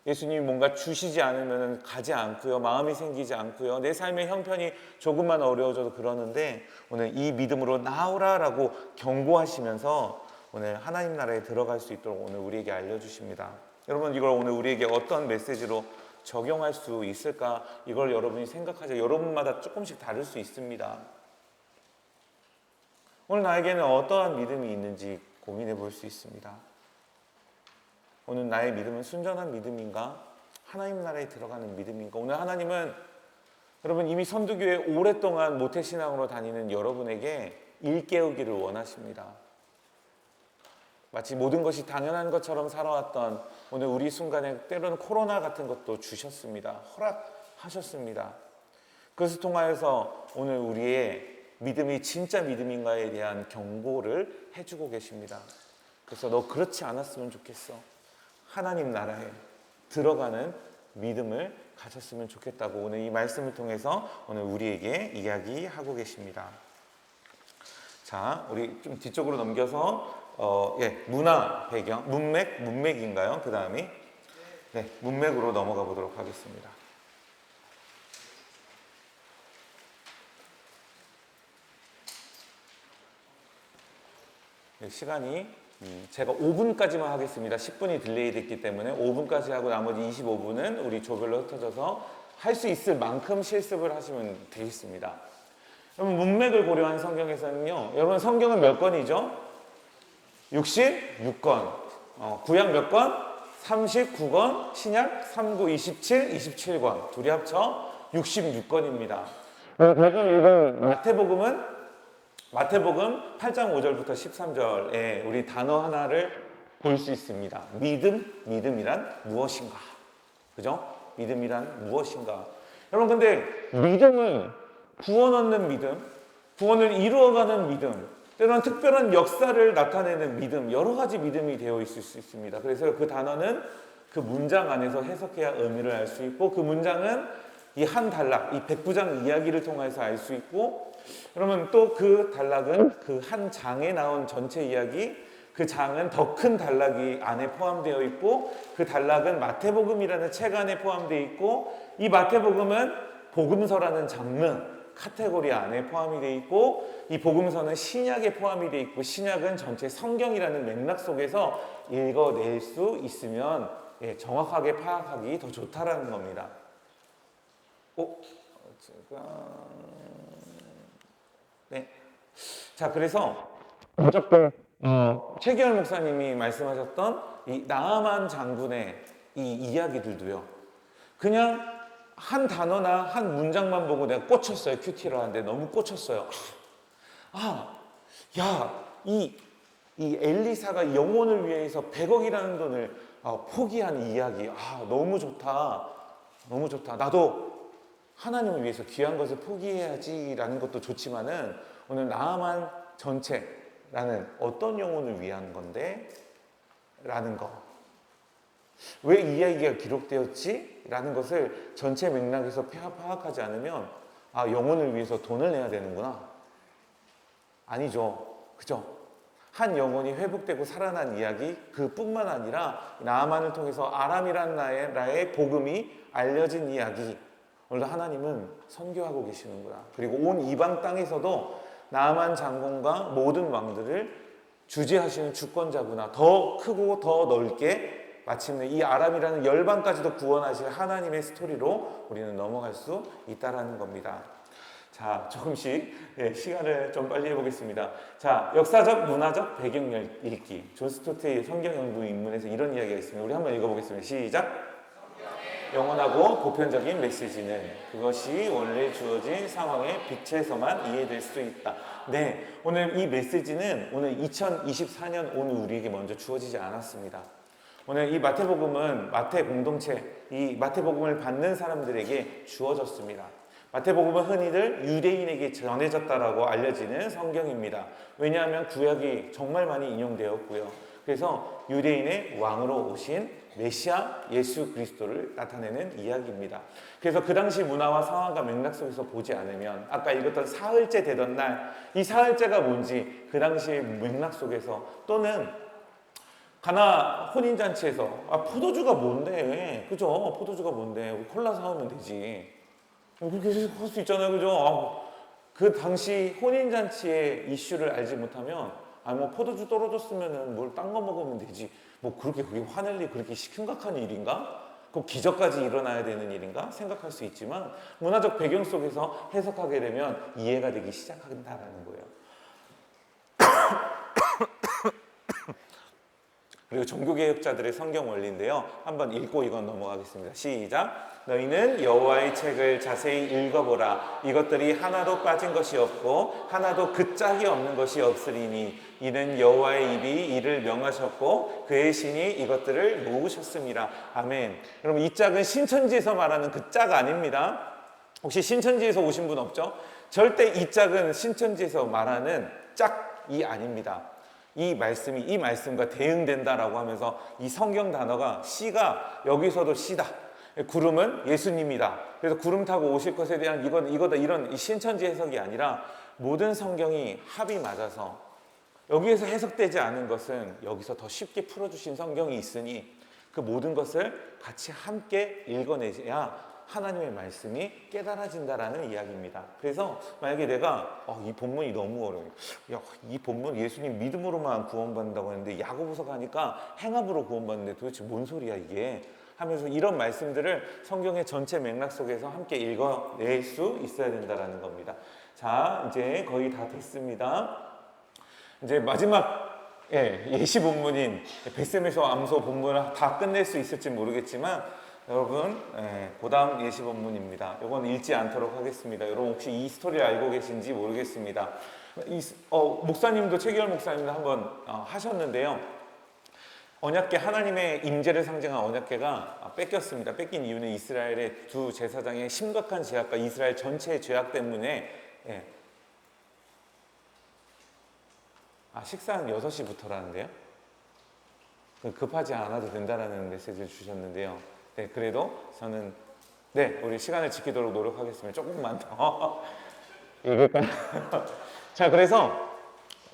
예수님이 뭔가 주시지 않으면 가지 않고요, 마음이 생기지 않고요, 내 삶의 형편이 조금만 어려워져도 그러는데, 오늘 이 믿음으로 나오라라고 경고하시면서 오늘 하나님 나라에 들어갈 수 있도록 오늘 우리에게 알려주십니다. 여러분, 이걸 오늘 우리에게 어떤 메시지로 적용할 수 있을까? 이걸 여러분이 생각하죠. 여러분마다 조금씩 다를 수 있습니다. 오늘 나에게는 어떠한 믿음이 있는지 고민해 볼 수 있습니다. 오늘 나의 믿음은 순전한 믿음인가? 하나님 나라에 들어가는 믿음인가? 오늘 하나님은 여러분 이미 선두교회 오랫동안 모태신앙으로 다니는 여러분에게 일깨우기를 원하십니다. 마치 모든 것이 당연한 것처럼 살아왔던 오늘 우리 순간에 때로는 코로나 같은 것도 주셨습니다. 허락하셨습니다. 그것을 통하여서 오늘 우리의 믿음이 진짜 믿음인가에 대한 경고를 해주고 계십니다. 그래서 너 그렇지 않았으면 좋겠어. 하나님 나라에 들어가는 믿음을 가졌으면 좋겠다고 오늘 이 말씀을 통해서 오늘 우리에게 이야기하고 계십니다. 자, 우리 좀 뒤쪽으로 넘겨서 문화 배경, 문맥인가요? 그 다음이 문맥으로 넘어가 보도록 하겠습니다. 시간이 제가 5분까지만 하겠습니다. 10분이 딜레이 됐기 때문에 5분까지 하고 나머지 25분은 우리 조별로 흩어져서 할 수 있을 만큼 실습을 하시면 되겠습니다. 여러분, 문맥을 고려한 성경에서는요, 여러분 성경은 몇 권이죠? 66권. 구약 몇 권? 39권. 신약 39, 27, 27권. 둘이 합쳐 66권입니다. 마태복음 8장 5절부터 13절에 우리 단어 하나를 볼 수 있습니다. 믿음이란 무엇인가? 그죠? 믿음이란 무엇인가? 여러분, 근데 믿음은 구원 얻는 믿음, 구원을 이루어가는 믿음, 때로는 특별한 역사를 나타내는 믿음, 여러 가지 믿음이 되어 있을 수 있습니다. 그래서 그 단어는 그 문장 안에서 해석해야 의미를 알 수 있고, 그 문장은 이 한 단락, 이 백부장 이야기를 통해서 알 수 있고, 그러면 또 그 단락은 그 한 장에 나온 전체 이야기, 그 장은 더 큰 단락이 안에 포함되어 있고, 그 단락은 마태복음이라는 책 안에 포함되어 있고, 이 마태복음은 복음서라는 장르, 카테고리 안에 포함이 되어 있고, 이 복음서는 신약에 포함이 되어 있고, 신약은 전체 성경이라는 맥락 속에서 읽어낼 수 있으면 정확하게 파악하기 더 좋다라는 겁니다. 네. 자, 그래서 어쨌든 최기열 목사님이 말씀하셨던 이 나아만 장군의 이 이야기들도요, 그냥 한 단어나 한 문장만 보고 내가 꽂혔어요. 큐티를 하는데 너무 꽂혔어요. 이 엘리사가 영혼을 위해서 100억이라는 돈을 포기한 이야기. 너무 좋다. 너무 좋다. 나도 하나님을 위해서 귀한 것을 포기해야지라는 것도 좋지만은, 오늘 나아만 전체라는 어떤 영혼을 위한 건데? 라는 거. 왜 이 이야기가 기록되었지? 라는 것을 전체 맥락에서 파악하지 않으면, 영혼을 위해서 돈을 내야 되는구나. 아니죠. 그죠? 한 영혼이 회복되고 살아난 이야기, 그뿐만 아니라 나아만을 통해서 아람이라는 나라의 복음이 알려진 이야기. 오늘도 하나님은 선교하고 계시는구나. 그리고 온 이방 땅에서도 나아만 장군과 모든 왕들을 주재하시는 주권자구나. 더 크고 더 넓게 마침내 이 아람이라는 열방까지도 구원하실 하나님의 스토리로 우리는 넘어갈 수 있다라는 겁니다. 자, 조금씩 시간을 좀 빨리 해보겠습니다. 자, 역사적, 문화적 배경 읽기. 존 스토트의 성경 연구 입문에서 이런 이야기가 있습니다. 우리 한번 읽어보겠습니다. 시작. 영원하고 보편적인 메시지는 그것이 원래 주어진 상황의 빛에서만 이해될 수 있다. 네, 오늘 이 메시지는 오늘 2024년 오늘 우리에게 먼저 주어지지 않았습니다. 오늘 이 마태복음은 마태 공동체, 이 마태복음을 받는 사람들에게 주어졌습니다. 마태복음은 흔히들 유대인에게 전해졌다라고 알려지는 성경입니다. 왜냐하면 구약이 정말 많이 인용되었고요. 그래서 유대인의 왕으로 오신 메시아 예수 그리스도를 나타내는 이야기입니다. 그래서 그 당시 문화와 상황과 맥락 속에서 보지 않으면, 아까 읽었던 사흘째 되던 날, 이 사흘째가 뭔지 그 당시의 맥락 속에서, 또는 가나 혼인잔치에서 포도주가 뭔데, 그죠? 포도주가 뭔데, 콜라 사오면 되지, 그렇게 할 수 있잖아요, 그죠? 그 당시 혼인잔치의 이슈를 알지 못하면, 뭐 포도주 떨어졌으면은 뭘 딴 거 먹으면 되지, 뭐 그렇게 화낼 일 그렇게 심각한 일인가? 그 기적까지 일어나야 되는 일인가? 생각할 수 있지만, 문화적 배경 속에서 해석하게 되면 이해가 되기 시작한다라는 거예요. 그리고 종교개혁자들의 성경 원리인데요. 한번 읽고 이건 넘어가겠습니다. 시작. 너희는 여호와의 책을 자세히 읽어보라. 이것들이 하나도 빠진 것이 없고 하나도 그 짝이 없는 것이 없으리니 이는 여호와의 입이 이를 명하셨고 그의 신이 이것들을 모으셨습니다. 아멘. 여러분, 이 짝은 신천지에서 말하는 그 짝 아닙니다. 혹시 신천지에서 오신 분 없죠? 절대 이 짝은 신천지에서 말하는 짝이 아닙니다. 이 말씀과 대응된다라고 하면서 이 성경 단어가 씨가 여기서도 씨다. 구름은 예수님이다. 그래서 구름 타고 오실 것에 대한 이거다 이런 신천지 해석이 아니라 모든 성경이 합이 맞아서 여기에서 해석되지 않은 것은 여기서 더 쉽게 풀어주신 성경이 있으니 그 모든 것을 같이 함께 읽어내야 하나님의 말씀이 깨달아진다라는 이야기입니다. 그래서 만약에 내가 이 본문이 너무 어려워요. 이 본문 예수님 믿음으로만 구원받는다고 했는데 야고보서 가니까 행함으로 구원받는데 도대체 뭔 소리야 이게? 하면서 이런 말씀들을 성경의 전체 맥락 속에서 함께 읽어낼 수 있어야 된다라는 겁니다. 자, 이제 거의 다 됐습니다. 이제 마지막 예시 본문인 벳셈에서 암소 본문을 다 끝낼 수 있을지 모르겠지만 여러분, 그 다음 예시 본문입니다. 이건 읽지 않도록 하겠습니다. 여러분 혹시 이 스토리를 알고 계신지 모르겠습니다. 목사님도 최기열 목사님도 한번 하셨는데요. 언약궤, 하나님의 임재를 상징한 언약궤가 뺏겼습니다. 뺏긴 이유는 이스라엘의 두 제사장의 심각한 죄악과 이스라엘 전체의 죄악 때문에 식사는 6시부터라는데요. 급하지 않아도 된다라는 메시지를 주셨는데요. 네, 그래도 저는 우리 시간을 지키도록 노력하겠습니다. 조금만 더. 자, 그래서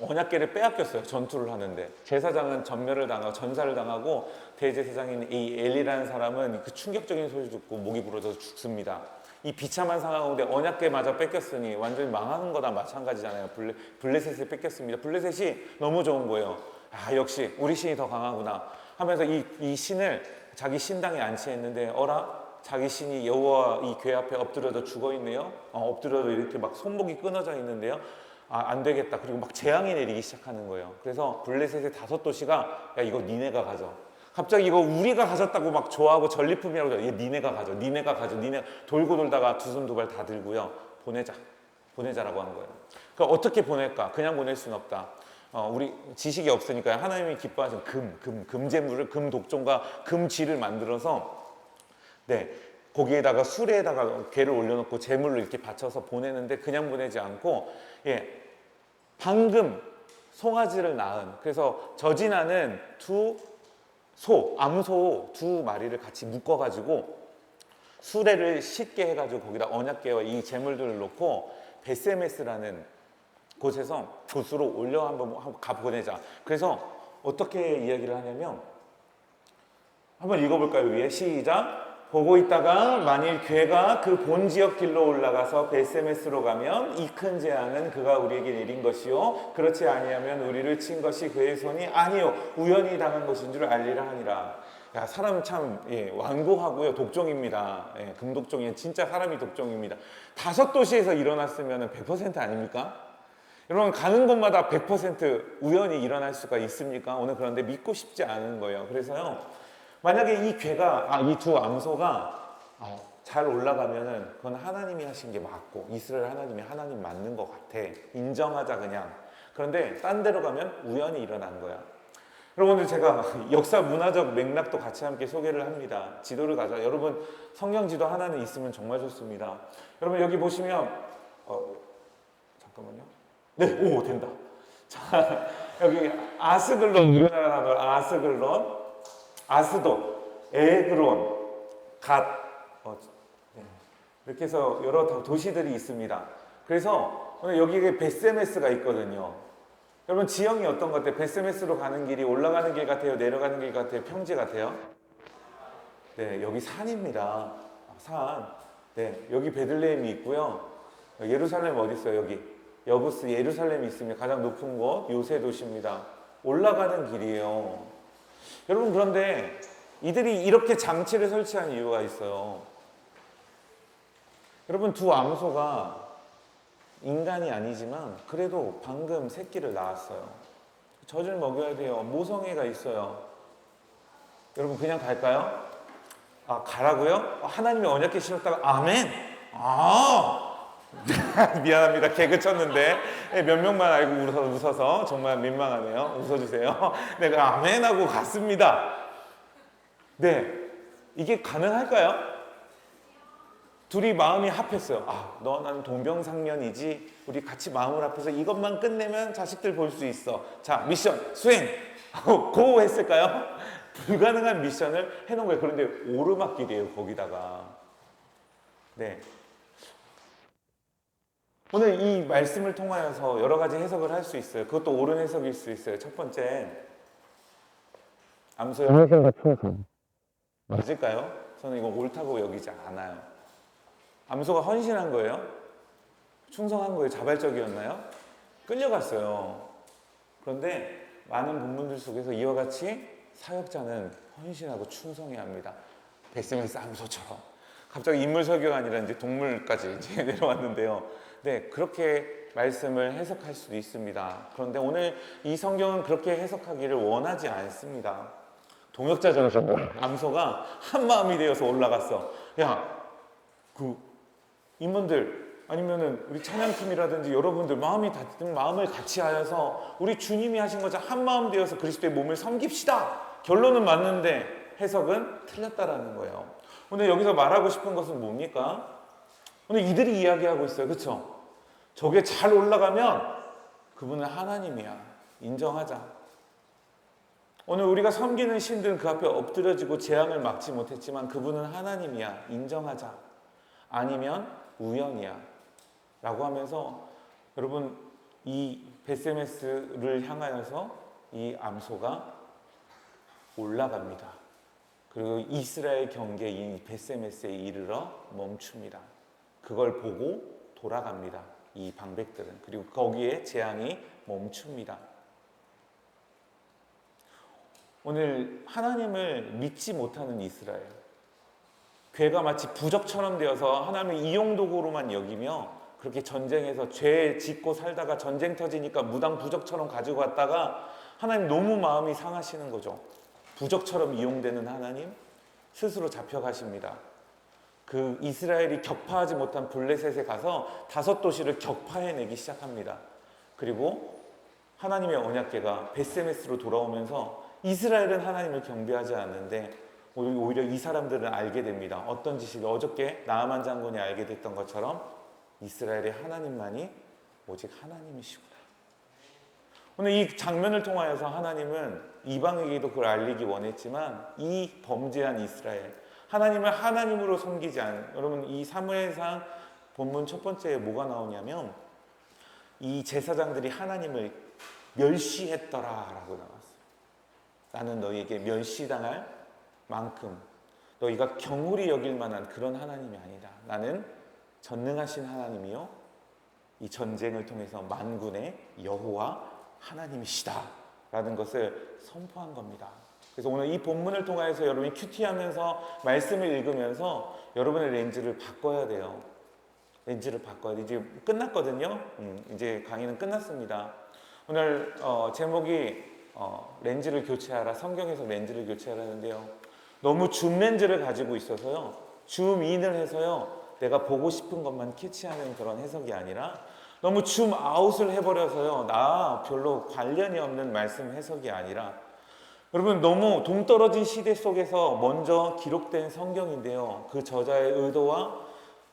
언약궤를 빼앗겼어요. 전투를 하는데 제사장은 전멸을 당하고 전사를 당하고 대제사장인 이 엘리라는 사람은 그 충격적인 소리 듣고 목이 부러져서 죽습니다. 이 비참한 상황 가운데 언약궤마저 뺏겼으니 완전히 망하는 거나 마찬가지잖아요. 블레셋을 뺏겼습니다. 블레셋이 너무 좋은 거예요. 아, 역시 우리 신이 더 강하구나 하면서 이 신을 자기 신당에 안치했는데 어라? 자기 신이 여호와 이 궤 앞에 엎드려져 죽어 있네요. 엎드려져 이렇게 막 손목이 끊어져 있는데요. 아, 안 되겠다. 그리고 막 재앙이 내리기 시작하는 거예요. 그래서 블레셋의 5도시가 야, 이거 니네가 가져. 갑자기 이거 우리가 가졌다고 막 좋아하고 전리품이라고 얘 니네가 가져. 니네가 가져. 니네 돌고 돌다가 두 손 두 발 다 들고요. 보내자라고 하는 거예요. 그럼 어떻게 보낼까? 그냥 보낼 수는 없다. 우리 지식이 없으니까 하나님이 기뻐하시는 금제물을 금독종과 금쥐를 만들어서 네, 거기에다가 수레에다가 궤를 올려놓고 제물로 이렇게 바쳐서 보내는데 그냥 보내지 않고 예, 방금 송아지를 낳은 그래서 저지나는 암소 2마리를 같이 묶어가지고 수레를 싣게 해가지고 거기다 언약궤와 이 제물들을 놓고 베세메스라는 곳으로 올려 한번 가보내자. 그래서 어떻게 이야기를 하냐면 한번 읽어볼까요? 위에 시작. 보고 있다가 만일 궤가 그 본 지역 길로 올라가서 베세메스로 가면 이 큰 재앙은 그가 우리에게 내린 것이요 그렇지 아니하면 우리를 친 것이 그의 손이 아니요 우연히 당한 것인 줄 알리라 하니라. 야, 사람 참 완고하고요 독종입니다. 금독종이 진짜 사람이 독종입니다. 5도시에서 일어났으면 100% 아닙니까? 여러분 가는 곳마다 100% 우연히 일어날 수가 있습니까? 오늘 그런데 믿고 싶지 않은 거예요. 그래서요 만약에 이 궤가 이 2 암소가 잘 올라가면은 그건 하나님이 하신 게 맞고 이스라엘 하나님 맞는 것 같아. 인정하자 그냥. 그런데 딴 데로 가면 우연히 일어난 거야. 여러분 오늘 제가 역사 문화적 맥락도 같이 함께 소개를 합니다. 지도를 가자. 여러분 성경 지도 하나는 있으면 정말 좋습니다. 여러분 여기 보시면 잠깐만요. 네, 오 된다. 자 여기 아스글론 우리나라 단어 아스글론, 아스돗, 에그론, 갓 이렇게 해서 여러 도시들이 있습니다. 그래서 오늘 여기에 베세메스가 있거든요. 여러분 지형이 어떤 것 같아요? 베세메스로 가는 길이 올라가는 길 같아요? 내려가는 길 같아요? 평지 같아요? 네, 여기 산입니다. 산. 네, 여기 베들레헴이 있고요. 예루살렘 어디 있어요? 여기 여부스 예루살렘이 있습니다. 가장 높은 곳 요새 도시입니다. 올라가는 길이에요. 여러분 그런데 이들이 이렇게 장치를 설치한 이유가 있어요. 여러분 2 암소가 인간이 아니지만 그래도 방금 새끼를 낳았어요. 젖을 먹여야 돼요. 모성애가 있어요. 여러분 그냥 갈까요? 가라고요? 하나님이 언약궤 신었다가 아멘. 미안합니다. 개그 쳤는데 몇 명만 알고 웃어서 정말 민망하네요. 웃어주세요. 네, 아멘 하고 갔습니다. 네, 이게 가능할까요? 둘이 마음이 합했어요. 나는 동병상련이지. 우리 같이 마음을 합해서 이것만 끝내면 자식들 볼 수 있어. 자, 미션 수행 하고 고 했을까요? 불가능한 미션을 해놓은 거예요. 그런데 오르막길이에요. 거기다가. 네. 오늘 이 말씀을 통하여서 여러 가지 해석을 할 수 있어요. 그것도 옳은 해석일 수 있어요. 첫 번째, 암소의 헌신과 충성. 맞을까요? 저는 이거 옳다고 여기지 않아요. 암소가 헌신한 거예요? 충성한 거예요? 자발적이었나요? 끌려갔어요. 그런데 많은 본문들 속에서 이와 같이 사역자는 헌신하고 충성해야 합니다. 베세메스 암소처럼. 갑자기 인물 설교가 아니라 이제 동물까지 이제 내려왔는데요. 네, 그렇게 말씀을 해석할 수도 있습니다. 그런데 오늘 이 성경은 그렇게 해석하기를 원하지 않습니다. 동역자잖아요. 암소가 한 마음이 되어서 올라갔어. 임원들 아니면은 우리 찬양팀이라든지 여러분들 마음을 같이 하여서 우리 주님이 하신 것처럼 한 마음 되어서 그리스도의 몸을 섬깁시다. 결론은 맞는데 해석은 틀렸다라는 거예요. 오늘 여기서 말하고 싶은 것은 뭡니까? 오늘 이들이 이야기하고 있어요. 그렇죠? 저게 잘 올라가면 그분은 하나님이야. 인정하자. 오늘 우리가 섬기는 신들은 그 앞에 엎드려지고 재앙을 막지 못했지만 그분은 하나님이야. 인정하자. 아니면 우연이야. 라고 하면서 여러분 이 베세메스를 향하여서 이 암소가 올라갑니다. 그리고 이스라엘 경계인 베세메스에 이르러 멈춥니다. 그걸 보고 돌아갑니다. 이 방백들은. 그리고 거기에 재앙이 멈춥니다. 오늘 하나님을 믿지 못하는 이스라엘, 괴가 마치 부적처럼 되어서 하나님을 이용도구로만 여기며 그렇게 전쟁에서 죄 짓고 살다가 전쟁 터지니까 무당 부적처럼 가지고 갔다가 하나님 너무 마음이 상하시는 거죠. 부적처럼 이용되는 하나님 스스로 잡혀가십니다. 그 이스라엘이 격파하지 못한 블레셋에 가서 5도시를 격파해내기 시작합니다. 그리고 하나님의 언약궤가 벳세메스로 돌아오면서 이스라엘은 하나님을 경배하지 않는데 오히려 이 사람들은 알게 됩니다. 어떤 지식을 어저께 나아만 장군이 알게 됐던 것처럼 이스라엘의 하나님만이 오직 하나님이시구나. 오늘 이 장면을 통하여서 하나님은 이방에게도 그걸 알리기 원했지만 이 범죄한 이스라엘, 하나님을 하나님으로 섬기지 않은, 여러분 이 사무엘상 본문 첫 번째에 뭐가 나오냐면 이 제사장들이 하나님을 멸시했더라라고 나왔어요. 나는 너희에게 멸시당할 만큼 너희가 경홀히 여길 만한 그런 하나님이 아니다. 나는 전능하신 하나님이요 이 전쟁을 통해서 만군의 여호와 하나님이시다 라는 것을 선포한 겁니다. 그래서 오늘 이 본문을 통해서 여러분이 큐티하면서 말씀을 읽으면서 여러분의 렌즈를 바꿔야 돼요. 렌즈를 바꿔야 돼. 이제 끝났거든요. 이제 강의는 끝났습니다. 오늘 제목이 렌즈를 교체하라, 성경에서 렌즈를 교체하라는데요. 너무 줌 렌즈를 가지고 있어서요, 줌인을 해서요 내가 보고 싶은 것만 캐치하는 그런 해석이 아니라 너무 줌 아웃을 해버려서요 나 별로 관련이 없는 말씀 해석이 아니라, 여러분 너무 동떨어진 시대 속에서 먼저 기록된 성경인데요, 그 저자의 의도와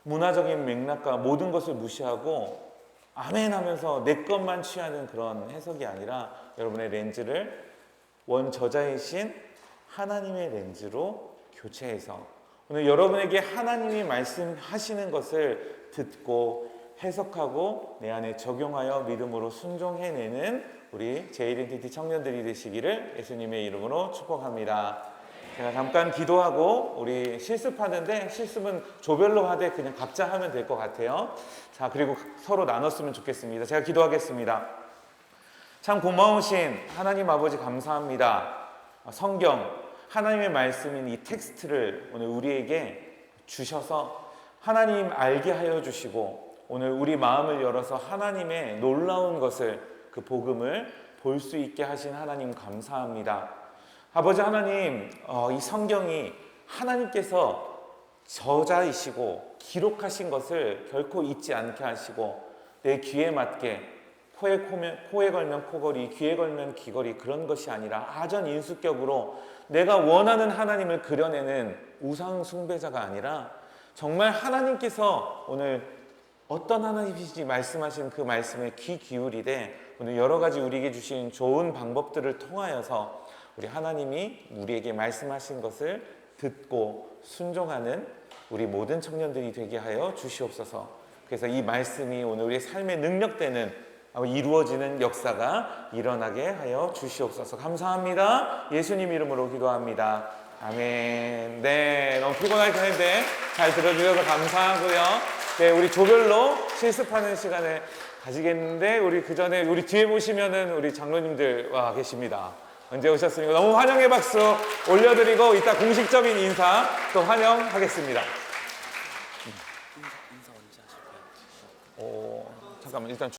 문화적인 맥락과 모든 것을 무시하고 아멘 하면서 내 것만 취하는 그런 해석이 아니라 여러분의 렌즈를 원 저자이신 하나님의 렌즈로 교체해서 오늘 여러분에게 하나님이 말씀하시는 것을 듣고 해석하고 내 안에 적용하여 믿음으로 순종해내는 우리 제1NTT 청년들이 되시기를 예수님의 이름으로 축복합니다. 제가 잠깐 기도하고 우리 실습하는데 실습은 조별로 하되 그냥 각자 하면 될 것 같아요. 자, 그리고 서로 나눴으면 좋겠습니다. 제가 기도하겠습니다. 참 고마우신 하나님 아버지 감사합니다. 성경 하나님의 말씀인 이 텍스트를 오늘 우리에게 주셔서 하나님 알게 하여 주시고 오늘 우리 마음을 열어서 하나님의 놀라운 것을, 그 복음을 볼 수 있게 하신 하나님 감사합니다. 아버지 하나님, 이 성경이 하나님께서 저자이시고 기록하신 것을 결코 잊지 않게 하시고 내 귀에 맞게 코에 걸면 코걸이, 귀에 걸면 귀걸이, 그런 것이 아니라 아전인수격으로 내가 원하는 하나님을 그려내는 우상 숭배자가 아니라 정말 하나님께서 오늘 어떤 하나님이신지 말씀하신 그 말씀에 귀 기울이되 오늘 여러 가지 우리에게 주신 좋은 방법들을 통하여서 우리 하나님이 우리에게 말씀하신 것을 듣고 순종하는 우리 모든 청년들이 되게 하여 주시옵소서. 그래서 이 말씀이 오늘 우리의 삶에 능력되는 이루어지는 역사가 일어나게 하여 주시옵소서. 감사합니다. 예수님 이름으로 기도합니다. 아멘. 네, 너무 피곤할 텐데 잘 들어주셔서 감사하고요. 네, 우리 조별로 실습하는 시간을 가지겠는데 우리 그 전에 우리 뒤에 보시면은 우리 장로님들 와 계십니다. 언제 오셨습니까? 너무 환영의 박수 올려드리고 이따 공식적인 인사 또 환영하겠습니다. 인사 언제 하실까요? 잠깐만 일단.